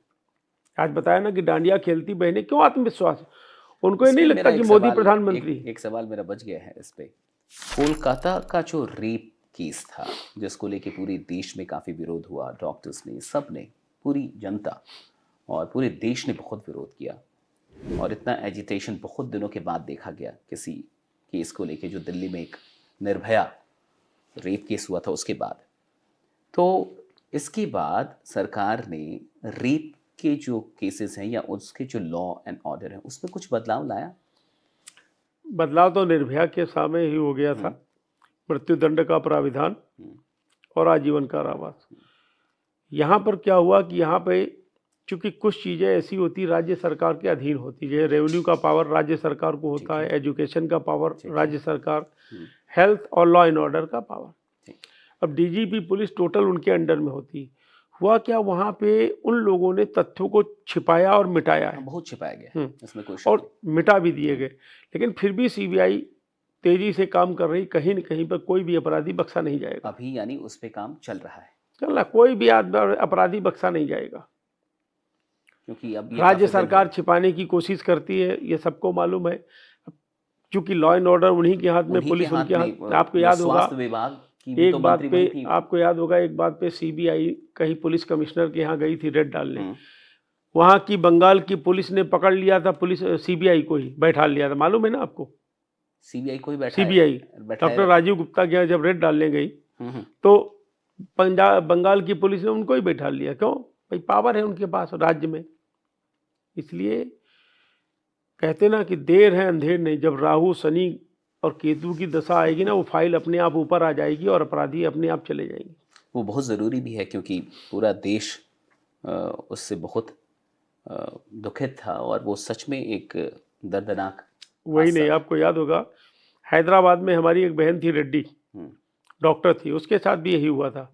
आज बताया ना कि डांडिया खेलती बहनें, क्यों आत्मविश्वास है उनको, ये इस नहीं पे लगता मेरा कि एक मोदी सवाल, प्रधानमंत्री। एक सवाल मेरा बच गया है इस पे। कोलकाता का जो रेप केस था, जिसको लेके पूरे देश में काफी विरोध हुआ, डॉक्टर्स ने, सब ने, पूरी जनता और पूरे देश ने बहुत विरोध किया, और इतना एजिटेशन बहुत दिनों के बाद देखा गया किसी केस को लेके, जो दिल्ली में एक निर्भया रेप केस हुआ था उसके बाद। तो इसके बाद सरकार ने रेप के जो केसेस हैं या उसके जो लॉ एंड ऑर्डर है उसमें कुछ बदलाव लाया? बदलाव तो निर्भया के समय ही हो गया था, मृत्युदंड का प्राविधान और आजीवन कारावास। यहाँ पर क्या हुआ कि यहाँ पे चूंकि कुछ चीज़ें ऐसी होती राज्य सरकार के अधीन होती है, रेवेन्यू का पावर राज्य सरकार को होता है, एजुकेशन का पावर राज्य सरकार, हेल्थ और लॉ एंड ऑर्डर का पावर। अब डीजीपी पुलिस टोटल उनके अंडर में होती। हुआ क्या, वहाँ पे उन लोगों ने तथ्यों को छिपाया और मिटाया है, बहुत छिपाया गया है, इसमें कोई शक और मिटा भी दिए गए। लेकिन फिर भी सीबीआई तेजी से काम कर रही, कहीं न कहीं पर कोई भी अपराधी बख्शा नहीं जाएगा। अभी यानी उस पे काम चल रहा है, चल रहा, कोई भी अपराधी बख्शा नहीं जाएगा, क्योंकि अब ये राज्य काफी दिन सरकार छिपाने की कोशिश करती है, ये सबको मालूम है। क्योंकि लॉ एंड ऑर्डर उन्हीं के हाथ में, उन्हीं पुलिस के हाथ उनके हाथ में, में। आपको याद होगा स्वास्थ्य विभाग की भी एक तो बात मंत्री पे, बनी थी। आपको याद होगा एक बात पे सीबीआई कहीं पुलिस कमिश्नर के यहाँ गई थी रेड डालने, वहाँ की बंगाल की पुलिस ने पकड़ लिया था, पुलिस सीबीआई को ही बैठा लिया था, मालूम है ना आपको? सीबीआई को ही बैठा सीबीआई डॉक्टर राजीव गुप्ता के यहाँ जब रेड डालने गई तो बंगाल की पुलिस ने उनको ही बैठा लिया। क्यों भाई, पावर है उनके पास राज्य में। इसलिए कहते ना कि देर है अंधेर नहीं, जब राहु शनि और केतु की दशा आएगी ना, वो फाइल अपने आप ऊपर आ जाएगी और अपराधी अपने आप चले जाएंगे। वो बहुत ज़रूरी भी है, क्योंकि पूरा देश उससे बहुत दुखित था, और वो सच में एक दर्दनाक वही नहीं, आपको याद होगा हैदराबाद में हमारी एक बहन थी रेड्डी, डॉक्टर थी, उसके साथ भी यही हुआ था,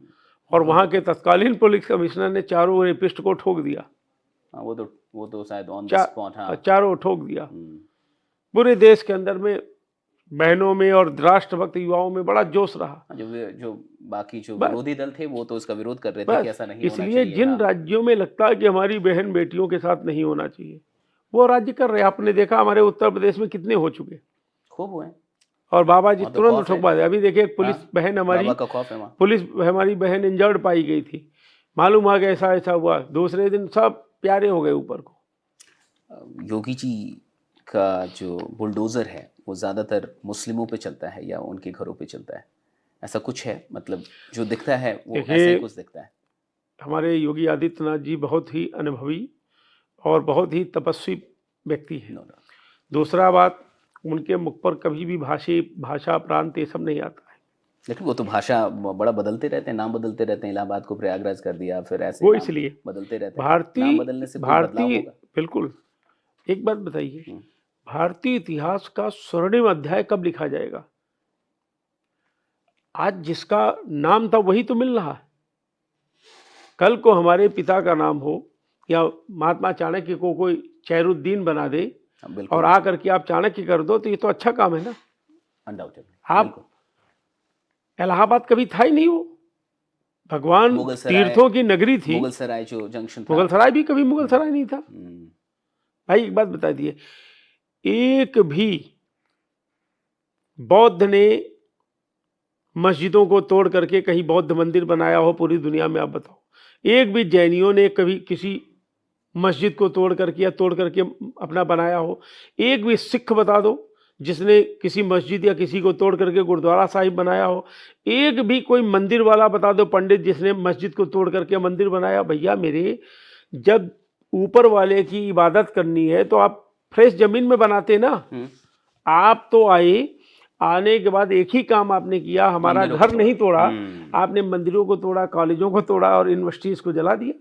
और वहाँ के तत्कालीन पुलिस कमिश्नर ने चारों रेपिस्ट को ठोक दिया। वो तो शायद ऑन द स्पॉट, हाँ, चारों ठोक दिया। पूरे देश के अंदर में बहनों में और राष्ट्रभक्त युवाओं में बड़ा जोश रहा। जो बाकी जो विरोधी दल थे वो तो उसका विरोध कर रहे थे कि ऐसा नहीं होना चाहिए। इसलिए जिन राज्यों में लगता है कि हमारी बहन बेटियों के साथ नहीं होना चाहिए, वो राज्य कर रहे हैं। आपने देखा हमारे उत्तर प्रदेश में कितने हो चुके, खूब हुए, और बाबा जी तुरंत ठोकवा दे। अभी देखिए पुलिस बहन हमारी, बाबा का खौफ है वहाँ। पुलिस हमारी बहन इंजर्ड पाई गई थी, मालूम आ गया ऐसा ऐसा हुआ, दूसरे दिन सब प्यारे हो गए ऊपर को। योगी जी का जो बुलडोजर है वो ज़्यादातर मुस्लिमों पे चलता है या उनके घरों पे चलता है, ऐसा कुछ है? मतलब जो दिखता है वो ऐसे ही कुछ दिखता है। हमारे योगी आदित्यनाथ जी बहुत ही अनुभवी और बहुत ही तपस्वी व्यक्ति हैं। दूसरा बात, उनके मुख पर कभी भी भाषा प्रांत ये सब नहीं आता है। लेकिन वो तो भाषा बड़ा बदलते रहते हैं, नाम बदलते रहते हैं। इलाहाबाद को प्रयागराज कर दिया, फिर ऐसे वो इसलिए बदलते रहते हैं। नाम बदलने से कोई बदलाव होगा? बिल्कुल। एक बात बताइए, भारतीय इतिहास का स्वर्णिम अध्याय कब लिखा जाएगा? आज जिसका नाम था वही तो मिल रहा है। कल को हमारे पिता का नाम हो या महात्मा चाणक्य को कोई चैरुद्दीन बना दे और आकर के आप चाणक्य कर दो, तो ये तो अच्छा काम है ना। अनडाउटेडली। आप इलाहाबाद कभी था ही नहीं, वो भगवान तीर्थों की नगरी थी। मुगल सराय जो जंक्शन था, मुगल सराय भी कभी मुगल सराय नहीं था। भाई एक बात बता दिए, एक भी बौद्ध ने मस्जिदों को तोड़ करके कहीं बौद्ध मंदिर बनाया हो पूरी दुनिया में? आप बताओ। एक भी जैनियों ने कभी किसी मस्जिद को तोड़ करके या तोड़ करके अपना बनाया हो? एक भी सिख बता दो जिसने किसी मस्जिद या किसी को तोड़ करके गुरुद्वारा साहिब बनाया हो? एक भी कोई मंदिर वाला बता दो, पंडित, जिसने मस्जिद को तोड़ करके मंदिर बनाया? भैया मेरे, जब ऊपर वाले की इबादत करनी है तो आप फ्रेश जमीन में बनाते ना। आप तो आने के बाद एक ही काम आपने किया, हमारा घर नहीं तोड़ा, आपने मंदिरों को तोड़ा, कॉलेजों को तोड़ा और यूनिवर्सिटीज को जला दिया।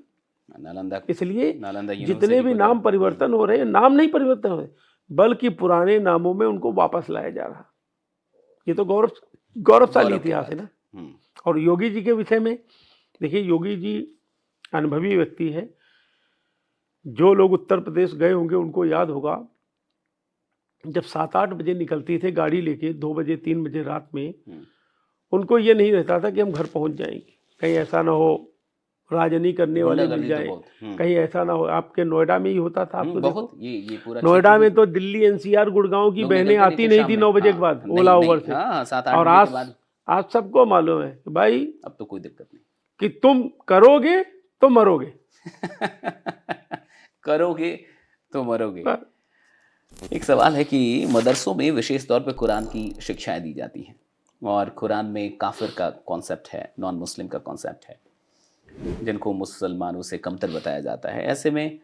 नालंदा, इसलिए जितने भी नाम परिवर्तन हो रहे हैं, नाम नहीं परिवर्तन हो रहे, बल्कि पुराने नामों में उनको वापस लाया जा रहा। ये तो गौरवशाली गौरव की इतिहास बात है ना। हम्म, और योगी जी के विषय में देखिए, योगी जी अनुभवी व्यक्ति है। जो लोग उत्तर प्रदेश गए होंगे उनको याद होगा, जब 7-8 बजे निकलती थे गाड़ी लेके, 2 बजे 3 बजे रात में, हम्म, उनको ये नहीं रहता था कि हम घर पहुंच जाएंगे, कहीं ऐसा ना हो राजनी करने वाले मिल गुंडागर्दी तो जाए, बहुत कहीं ऐसा ना हो। आपके नोएडा में ही होता था, आपको बहुत देखो ये पूरा क्षेत्र नोएडा भी में तो दिल्ली एनसीआर गुड़गांव की लोग बहनें निकलते नहीं आती थे नहीं शाम थी में। 9 बजे के हाँ बाद नहीं ओला नहीं, उबर से। हाँ 7-8 और बजे के आज बाद आज सबको मालूम है कि भाई अब तो कोई दिक्कत नहीं। कि तुम करोगे तो मरोगे। करोगे तो मरोगे। पर एक सवाल है कि मदरसों में विशेष तौर पर कुरान की शिक्षाएं दी जाती हैं और कुरान में काफिर का कॉन्सेप्ट है, नॉन मुस्लिम का कॉन्सेप्ट है, जिनको मुसलमानों से कमतर बताया जाता है। ऐसे में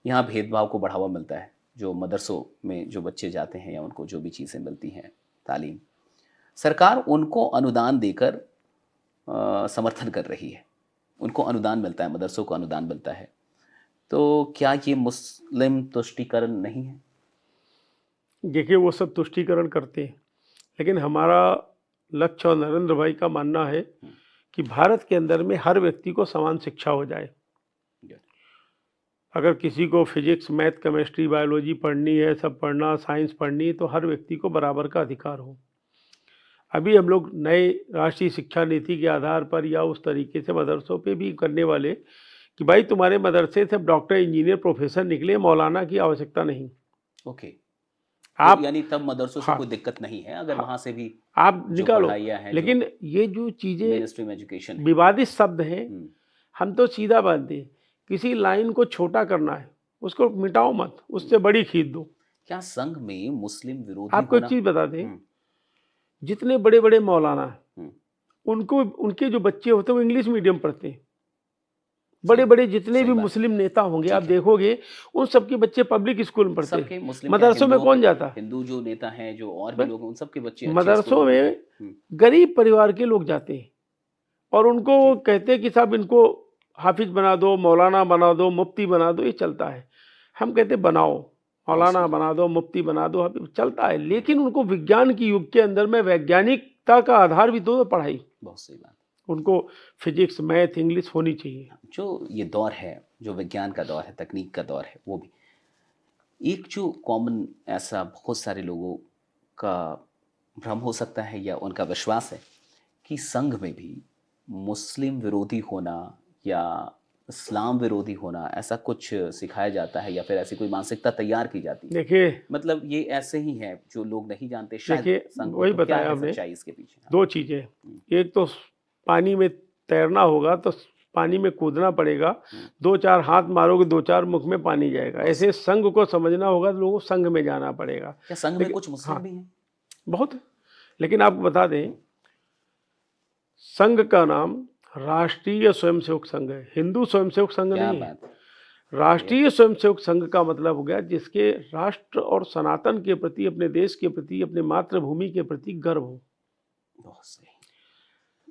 यहाँ भेदभाव को बढ़ावा मिलता है। जो मदरसों में जो बच्चे जाते हैं या उनको जो भी चीज़ें मिलती हैं, तालीम, सरकार उनको अनुदान देकर समर्थन कर रही है। उनको अनुदान मिलता है, मदरसों को अनुदान मिलता है। तो क्या ये मुस्लिम तुष्टीकरण नहीं है? देखिए, वो सब तुष्टीकरण करते हैं, लेकिन हमारा लक्ष्य और नरेंद्र भाई का मानना है कि भारत के अंदर में हर व्यक्ति को समान शिक्षा हो जाए। अगर किसी को फिजिक्स, मैथ, केमिस्ट्री, बायोलॉजी पढ़नी है, सब पढ़ना, साइंस पढ़नी है, तो हर व्यक्ति को बराबर का अधिकार हो। अभी हम लोग नए राष्ट्रीय शिक्षा नीति के आधार पर या उस तरीके से मदरसों पे भी करने वाले कि भाई तुम्हारे मदरसे से डॉक्टर, इंजीनियर, प्रोफेसर निकले, मौलाना की आवश्यकता नहीं। ओके, आप तो यानी तब मदरसों से हाँ कोई दिक्कत नहीं है अगर हाँ वहाँ से भी आप जो निकालो, पढ़ाइयाँ हैं, लेकिन ये जो मेन चीज़ें स्ट्रीम एजुकेशन है। विवादित शब्द हैं, हम्म, हम तो सीधा बात दें, किसी लाइन को छोटा करना है उसको मिटाओ मत, उससे बड़ी खींच दो। क्या संघ में मुस्लिम विरोधी आपको एक होना? चीज़ बता दें, हम्म, जितने बड़े बड़े मौलाना हैं, हम्म, उनको उनके जो बच्चे होते हैं वो इंग्लिश मीडियम पढ़ते हैं। बड़े बड़े जितने सही भी बात। मुस्लिम नेता होंगे आप ठीक है। देखोगे, उन सबके बच्चे पब्लिक स्कूल में पढ़ते सबके हैं। मुस्लिम क्या, मदरसों में हिंदुओं कौन के, जाता है? हिंदू जो नेता हैं, जो और भी बस लोग हैं, उन सबके बच्चे अच्छे मदरसों स्कूलों में में पढ़ते हैं। गरीब परिवार के लोग जाते हैं और उनको वो कहते हैं कि साहब इनको हाफिज बना दो, मौलाना बना दो, मुफ्ती बना दो, ये चलता है। हम कहते हैं बनाओ, मौलाना बना दो, मुफ्ती बना दो, हाफिज चलता है, लेकिन उनको विज्ञान की युग के अंदर में वैज्ञानिकता का आधार भी दो पढ़ाई। बहुत सही बात। उनको फिजिक्स, मैथ, इंग्लिश होनी चाहिए। जो ये दौर है, जो विज्ञान का दौर है, तकनीक का दौर है, वो भी एक जो कॉमन ऐसा बहुत सारे लोगों का भ्रम हो सकता है या उनका विश्वास है कि संघ में भी मुस्लिम विरोधी होना या इस्लाम विरोधी होना, ऐसा कुछ सिखाया जाता है या फिर ऐसी कोई मानसिकता तैयार की जाती है। देखिए मतलब ये ऐसे ही है जो लोग नहीं जानते शायद देखिए संघ को। वही तो क्या बताया है हमने, सच्चाई इसके पीछे? दो चीज़ें, एक तो पानी में तैरना होगा तो पानी में कूदना पड़ेगा, 2-4 हाथ मारोगे 2-4 मुख में पानी जाएगा। ऐसे संघ को समझना होगा तो लोगों को संघ में जाना पड़ेगा। क्या संघ में लेकिन कुछ मुस्लिम हाँ भी हैं? बहुत है। लेकिन आपको बता दें, संघ का नाम राष्ट्रीय स्वयंसेवक संघ है, हिंदू स्वयंसेवक संघ क्या नहीं है। बात है। राष्ट्रीय स्वयंसेवक संघ का मतलब हो गया जिसके राष्ट्र और सनातन के प्रति, अपने देश के प्रति, अपने मातृभूमि के प्रति गर्व हो। बहुत सही।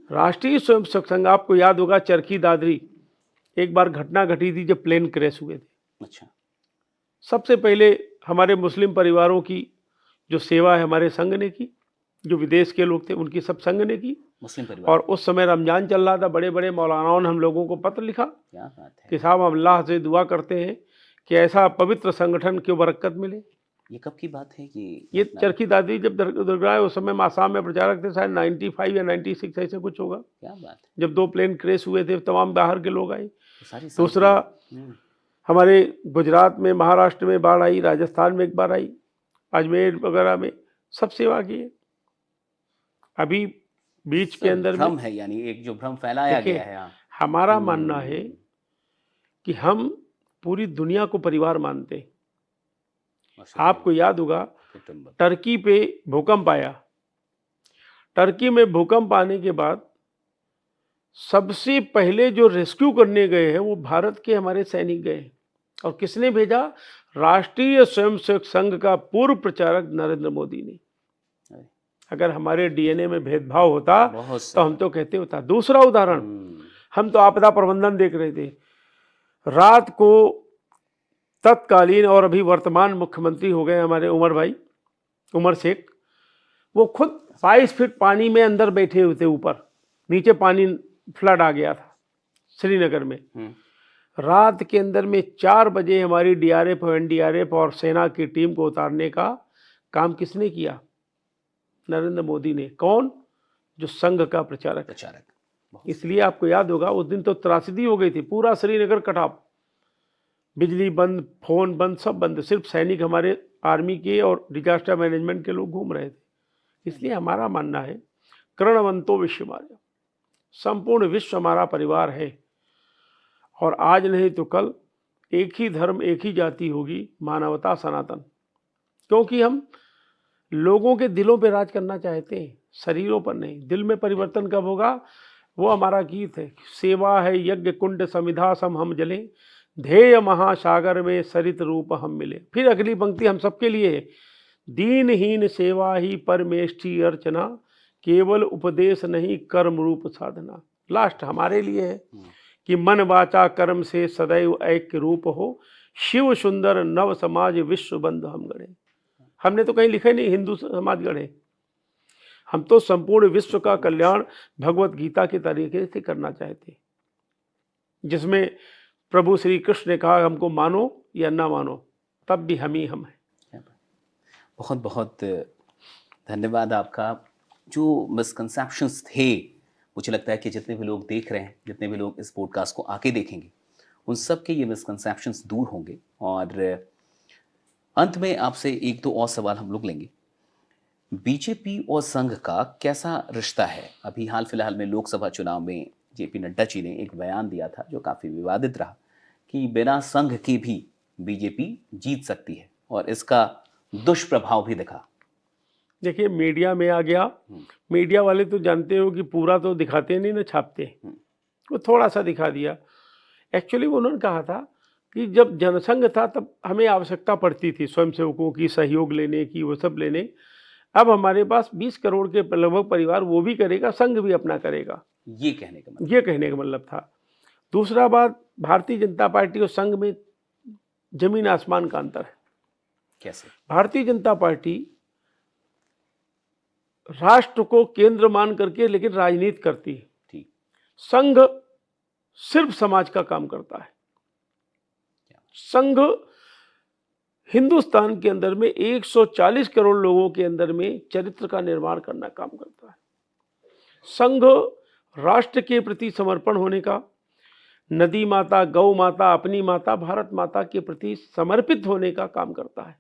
राष्ट्रीय स्वयंसेवक संघ, आपको याद होगा चरखी दादरी एक बार घटना घटी थी जब प्लेन क्रैश हुए थे। अच्छा। सबसे पहले हमारे मुस्लिम परिवारों की जो सेवा है हमारे संघ ने की, जो विदेश के लोग थे उनकी सब संघ ने की। मुस्लिम परिवार। और उस समय रमजान चल रहा था, बड़े बड़े मौलानाओं ने हम लोगों को पत्र लिखा क्या बात है। कि साहब हम अल्लाह से दुआ करते हैं कि ऐसा पवित्र संगठन की बरकत मिले। ये कब की बात है? ये चरखी दादरी जब दुर्गाए उस समय आसाम में प्रचारक थे, शायद 95 या 96 ऐसे कुछ होगा। क्या बात है। जब 2 प्लेन क्रैश हुए थे, तमाम बाहर के लोग आए। तो सारी दूसरा, हम्म, हमारे गुजरात में, महाराष्ट्र में बाढ़ आई, राजस्थान में एक बार आई, अजमेर वगैरह में सब सेवा की है। अभी बीच के अंदर में भ्रम है, यानी एक जो भ्रम फैलाया देखिए, गया है। हाँ। हमारा मानना है कि हम पूरी दुनिया को परिवार मानते हैं। आपको याद होगा टर्की पे भूकंप आया। टर्की में भूकंप आने के बाद सबसे पहले जो रेस्क्यू करने गए हैं वो भारत के हमारे सैनिक गए। और किसने भेजा? राष्ट्रीय स्वयंसेवक संघ का पूर्व प्रचारक नरेंद्र मोदी ने। अगर हमारे डीएनए में भेदभाव होता तो हम तो कहते होता। दूसरा उदाहरण, हम तो आपदा प्रबंधन देख रहे थे, रात को तत्कालीन और अभी वर्तमान मुख्यमंत्री हो गए हमारे उमर भाई, उमर शेख, वो खुद 22 फीट पानी में अंदर बैठे हुए थे, ऊपर नीचे पानी फ्लड आ गया था श्रीनगर में। रात के अंदर में 4 बजे हमारी डीआरएफ और एनडीआरएफ और सेना की टीम को उतारने का काम किसने किया? नरेंद्र मोदी ने। कौन? जो संघ का प्रचारक। इसलिए आपको याद होगा उस दिन तो त्रासदी हो गई थी, पूरा श्रीनगर कट ऑफ, बिजली बंद, फोन बंद, सब बंद, सिर्फ सैनिक हमारे आर्मी के और डिजास्टर मैनेजमेंट के लोग घूम रहे थे। इसलिए हमारा मानना है कर्णवंतो विश्वमार्य, संपूर्ण विश्व हमारा परिवार है और आज नहीं तो कल एक ही धर्म एक ही जाति होगी, मानवता सनातन। क्योंकि हम लोगों के दिलों पे राज करना चाहते हैं, शरीरों पर नहीं। दिल में परिवर्तन कब होगा? वो हमारा गीत है, सेवा है यज्ञ कुंड समिधा सम हम जले, ध्येय महासागर में सरित रूप हम मिले। फिर अगली पंक्ति हम सबके लिए है, दीनहीन सेवा ही परमेष्ठी अर्चना, केवल उपदेश नहीं कर्म रूप साधना। लास्ट हमारे लिए है कि मन वाचा कर्म से सदैव ऐक्य रूप हो, शिव सुंदर नव समाज विश्व बंधु हम गढ़े। हमने तो कहीं लिखा नहीं हिंदू समाज गढ़े, हम तो संपूर्ण विश्व का कल्याण भगवत गीता के तरीके से करना चाहते हैं, जिसमें प्रभु श्री कृष्ण ने कहा हमको मानो या ना मानो तब भी हम ही हम हैं। बहुत बहुत धन्यवाद आपका। जो मिसकंसेप्शंस थे, मुझे लगता है कि जितने भी लोग देख रहे हैं, जितने भी लोग इस पॉडकास्ट को आके देखेंगे, उन सब के ये मिसकंसेप्शंस दूर होंगे। और अंत में आपसे एक दो और सवाल हम लोग लेंगे। बीजेपी और संघ का कैसा रिश्ता है? अभी हाल फिलहाल में लोकसभा चुनाव में जेपी नड्डा जी ने एक बयान दिया था जो काफ़ी विवादित रहा कि बिना संघ के भी बीजेपी जीत सकती है, और इसका दुष्प्रभाव भी दिखा। देखिए मीडिया में आ गया, मीडिया वाले तो जानते हो कि पूरा तो दिखाते नहीं ना, छापते, वो थोड़ा सा दिखा दिया। एक्चुअली उन्होंने कहा था कि जब जनसंघ था तब हमें आवश्यकता पड़ती थी स्वयंसेवकों की सहयोग लेने की, वो सब लेने। अब हमारे पास 20 करोड़ के लगभग परिवार, वो भी करेगा, संघ भी अपना करेगा, ये कहने का मतलब था। दूसरा बात, भारतीय जनता पार्टी और संघ में जमीन आसमान का अंतर है। कैसे? भारतीय जनता पार्टी राष्ट्र को केंद्र मान करके लेकिन राजनीति करती है, ठीक। संघ सिर्फ समाज का काम करता है। संघ हिंदुस्तान के अंदर में 140 करोड़ लोगों के अंदर में चरित्र का निर्माण करना काम करता है। संघ राष्ट्र के प्रति समर्पण होने का, नदी माता, गौ माता, अपनी माता भारत माता के प्रति समर्पित होने का काम करता है।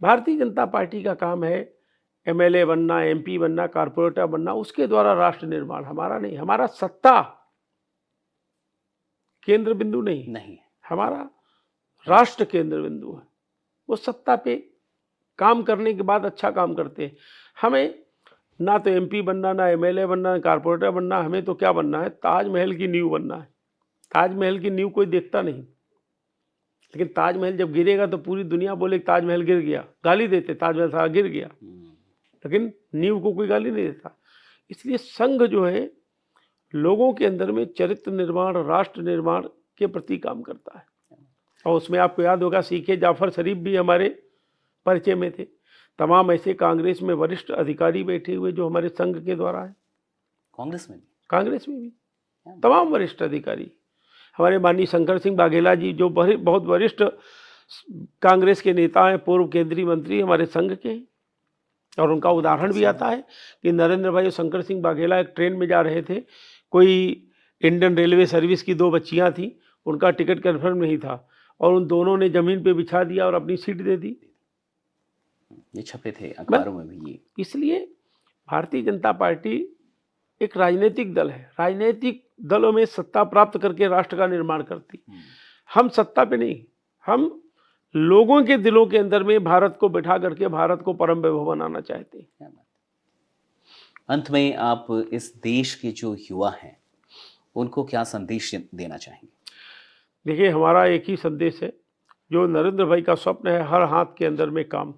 भारतीय जनता पार्टी का काम है एमएलए बनना, एमपी बनना, कारपोरेटर बनना, उसके द्वारा राष्ट्र निर्माण। हमारा नहीं, हमारा सत्ता केंद्र बिंदु नहीं है, हमारा राष्ट्र केंद्र बिंदु है। वो सत्ता पे काम करने के बाद अच्छा काम करते हैं। हमें ना तो एमपी बनना, ना एमएलए बनना, ना कारपोरेटर बनना, हमें तो क्या बनना है? ताजमहल की नींव बनना है। ताजमहल की नींव कोई देखता नहीं, लेकिन ताजमहल जब गिरेगा तो पूरी दुनिया बोले ताजमहल गिर गया, गाली देते, ताजमहल सारा गिर गया, लेकिन नींव को कोई गाली नहीं देता। इसलिए संघ जो है लोगों के अंदर में चरित्र निर्माण, राष्ट्र निर्माण के प्रति काम करता है। और उसमें आपको याद होगा सीखे जाफर शरीफ भी हमारे परिचय में थे। तमाम ऐसे कांग्रेस में वरिष्ठ अधिकारी बैठे हुए जो हमारे संघ के द्वारा है। कांग्रेस में भी तमाम वरिष्ठ अधिकारी, हमारे माननीय शंकर सिंह वाघेला जी जो बहुत वरिष्ठ कांग्रेस के नेता हैं, पूर्व केंद्रीय मंत्री हमारे संघ के। और उनका उदाहरण भी आता है कि नरेंद्र भाई और शंकर सिंह वाघेला एक ट्रेन में जा रहे थे, कोई इंडियन रेलवे सर्विस की 2 बच्चियां थी, उनका टिकट कन्फर्म नहीं था और उन दोनों ने जमीन पे बिछा दिया और अपनी सीट दे दी। ये छपे थे अखबारों में भी ये। इसलिए भारतीय जनता पार्टी एक राजनीतिक दल है, राजनीतिक दलों में सत्ता प्राप्त करके राष्ट्र का निर्माण करती। हम सत्ता पे नहीं, हम लोगों के दिलों के अंदर में भारत को बैठा करके भारत को परम वैभव बनाना चाहते हैं। अंत में आप इस देश के जो युवा हैं उनको क्या संदेश देना चाहेंगे? देखिए हमारा एक ही संदेश है, जो नरेंद्र भाई का स्वप्न है, हर हाथ के अंदर में काम।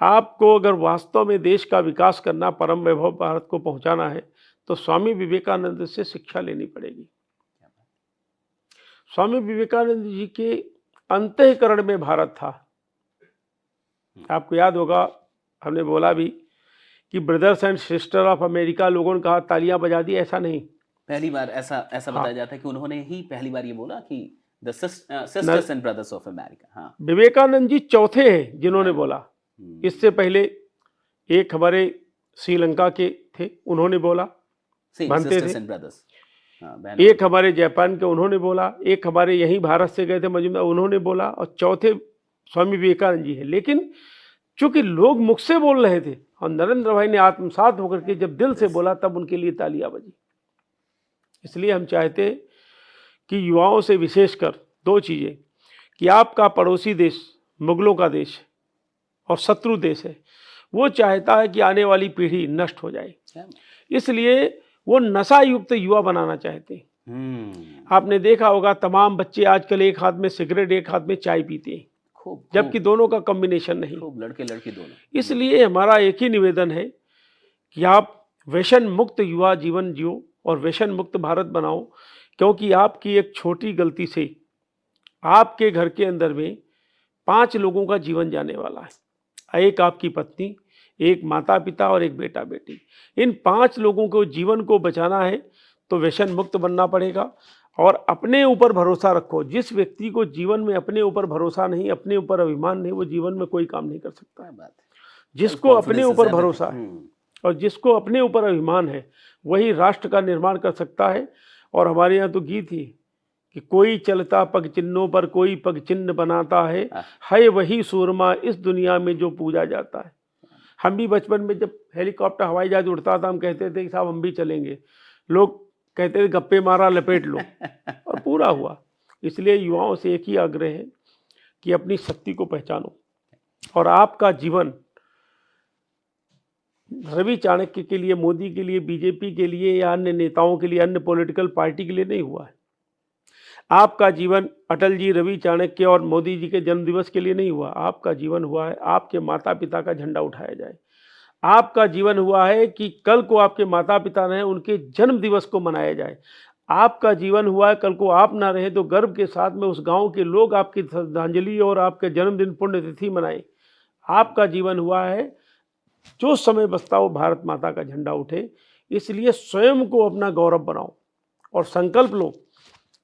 आपको अगर वास्तव में देश का विकास करना, परम वैभव भारत को पहुंचाना है तो स्वामी विवेकानंद से शिक्षा लेनी पड़ेगी। स्वामी विवेकानंद जी के अंतःकरण में भारत था। आपको याद होगा, हमने बोला भी कि brothers and sister of America लोगों ने कहा तालियां बजा दी, ऐसा नहीं। पहली बार ऐसा बताया जाता है कि उन्होंने ही पहली बार ये बोला कि the sisters and brothers of America. हाँ, विवेकानंद जी चौथे हैं जिन्होंने बोला। हम्म, इससे पहले एक हमारे श्रीलंका के थे, उन्होंने बोला, मानते सिस्टर्स थे। And brothers. हाँ, बहन एक हमारे जापान के, उन्होंने बोला। एक हमारे यहीं भारत से गए थे मजूमदार, उन्होंने बोला। और चौथे स्वामी विवेकानंद जी हैं। लेकिन चूंकि लोग मुख से बोल रहे थे और नरेंद्र भाई ने आत्मसात होकर के जब दिल से बोला, तब उनके लिए तालियां बजी। इसलिए हम चाहते कि युवाओं से विशेषकर दो चीज़ें, कि आपका पड़ोसी देश मुगलों का देश है और शत्रु देश है, वो चाहता है कि आने वाली पीढ़ी नष्ट हो जाए, इसलिए वो नशा युक्त युवा बनाना चाहते हैं। आपने देखा होगा तमाम बच्चे आजकल एक हाथ में सिगरेट, एक हाथ में चाय पीते हैं, जबकि दोनों का कॉम्बिनेशन नहीं। लड़के लड़की दोनों। इसलिए हमारा एक ही निवेदन है कि आप व्यसन मुक्त युवा जीवन जियो और व्यसन मुक्त भारत बनाओ, क्योंकि आपकी एक छोटी गलती से आपके घर के अंदर में 5 लोगों का जीवन जाने वाला है। एक आपकी पत्नी, एक माता पिता और एक बेटा बेटी। इन 5 लोगों को जीवन को बचाना है तो व्यसन मुक्त बनना पड़ेगा। और अपने ऊपर भरोसा रखो। जिस व्यक्ति को जीवन में अपने ऊपर भरोसा नहीं, अपने ऊपर अभिमान नहीं, वो जीवन में कोई काम नहीं कर सकता है। जिसको अपने ऊपर भरोसा है और जिसको अपने ऊपर अभिमान है, वही राष्ट्र का निर्माण कर सकता है। और हमारे यहाँ तो गीत ही कि कोई चलता पग चिन्हों पर कोई पग चिन्ह बनाता है वही सूरमा इस दुनिया में जो पूजा जाता है। हम भी बचपन में जब हेलीकॉप्टर हवाई जहाज उड़ता था, हम कहते थे कि साहब हम भी चलेंगे। लोग कहते थे गप्पे मारा लपेट लो, और पूरा हुआ। इसलिए युवाओं से एक ही आग्रह है कि अपनी शक्ति को पहचानो। और आपका जीवन रवि चाणक्य के लिए, मोदी के लिए, बीजेपी के लिए या अन्य नेताओं के लिए, अन्य पॉलिटिकल पार्टी के लिए नहीं हुआ है। आपका जीवन अटल जी, रवि चाणक्य और मोदी जी के जन्म दिवस के लिए नहीं हुआ। आपका जीवन हुआ है आपके माता पिता का झंडा उठाया जाए। आपका जीवन हुआ है कि कल को आपके माता पिता रहे, उनके जन्म दिवस को मनाया जाए। आपका जीवन हुआ है कल को आप ना रहे तो गर्व के साथ में उस गांव के लोग आपकी श्रद्धांजलि और आपके जन्मदिन पुण्यतिथि मनाएं। आपका जीवन हुआ है जो समय बचता हो भारत माता का झंडा उठे। इसलिए स्वयं को अपना गौरव बनाओ और संकल्प लो।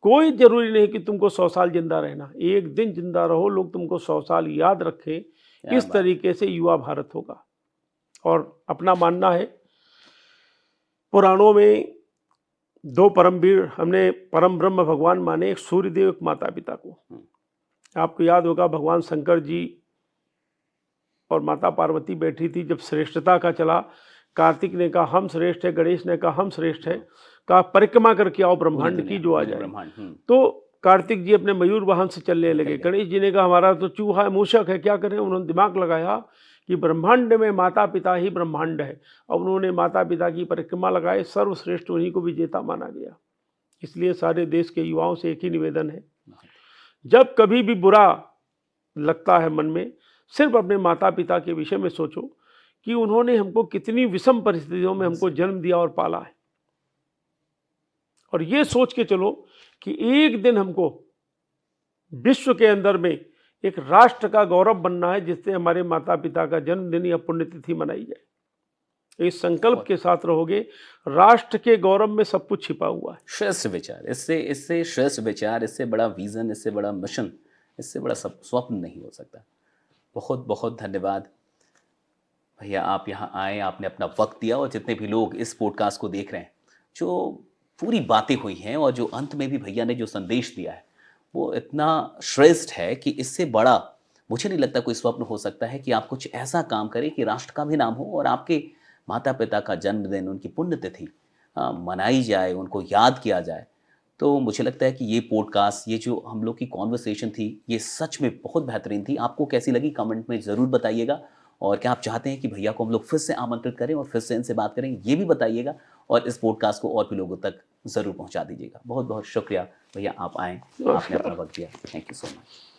कोई जरूरी नहीं कि तुमको 100 साल जिंदा रहना, एक दिन जिंदा रहो, लोग तुमको 100 साल याद रखें। इस तरीके से युवा भारत होगा। और अपना मानना है, पुराणों में 2 परमवीर हमने परम ब्रह्म भगवान माने, एक सूर्यदेव, एक माता पिता को। आपको याद होगा भगवान शंकर जी और माता पार्वती बैठी थी, जब श्रेष्ठता का चला, कार्तिक ने कहा हम श्रेष्ठ है, गणेश ने कहा हम श्रेष्ठ है, कहा परिक्रमा करके आओ ब्रह्मांड की जो आ जाए। तो कार्तिक जी अपने मयूर वाहन से चलने लगे। गणेश जी ने कहा हमारा तो चूहा है, मूषक है, क्या करें। उन्होंने दिमाग लगाया कि ब्रह्मांड में माता पिता ही ब्रह्मांड है। और उन्होंने माता पिता की परिक्रमा लगाए, सर्वश्रेष्ठ उन्हीं को विजेता माना गया। इसलिए सारे देश के युवाओं से एक ही निवेदन है, जब कभी भी बुरा लगता है मन में, सिर्फ अपने माता पिता के विषय में सोचो कि उन्होंने हमको कितनी विषम परिस्थितियों में हमको जन्म दिया और पाला है। और ये सोच के चलो कि एक दिन हमको विश्व के अंदर में एक राष्ट्र का गौरव बनना है, जिससे हमारे माता पिता का जन्मदिन या पुण्यतिथि मनाई जाए। इस संकल्प के साथ रहोगे, राष्ट्र के गौरव में सब कुछ छिपा हुआ है। श्रेष्ठ विचार, इससे श्रेष्ठ विचार, इससे बड़ा विजन, इससे बड़ा मिशन, इससे बड़ा स्वप्न नहीं हो सकता। बहुत बहुत धन्यवाद भैया, आप यहाँ आए, आपने अपना वक्त दिया। और जितने भी लोग इस पॉडकास्ट को देख रहे हैं, जो पूरी बातें हुई हैं और जो अंत में भी भैया ने जो संदेश दिया है, वो इतना श्रेष्ठ है कि इससे बड़ा मुझे नहीं लगता कोई स्वप्न हो सकता है कि आप कुछ ऐसा काम करें कि राष्ट्र का भी नाम हो और आपके माता पिता का जन्मदिन, उनकी पुण्यतिथि मनाई जाए, उनको याद किया जाए। तो मुझे लगता है कि ये पॉडकास्ट, ये जो हम लोग की कॉन्वर्सेशन थी, ये सच में बहुत बेहतरीन थी। आपको कैसी लगी कमेंट में ज़रूर बताइएगा। और क्या आप चाहते हैं कि भैया को हम लोग फिर से आमंत्रित करें और फिर से इनसे बात करें, ये भी बताइएगा। और इस पॉडकास्ट को और भी लोगों तक ज़रूर पहुंचा दीजिएगा। बहुत बहुत शुक्रिया भैया, आप आए, आपने अपना वक्त दिया। Thank you so much.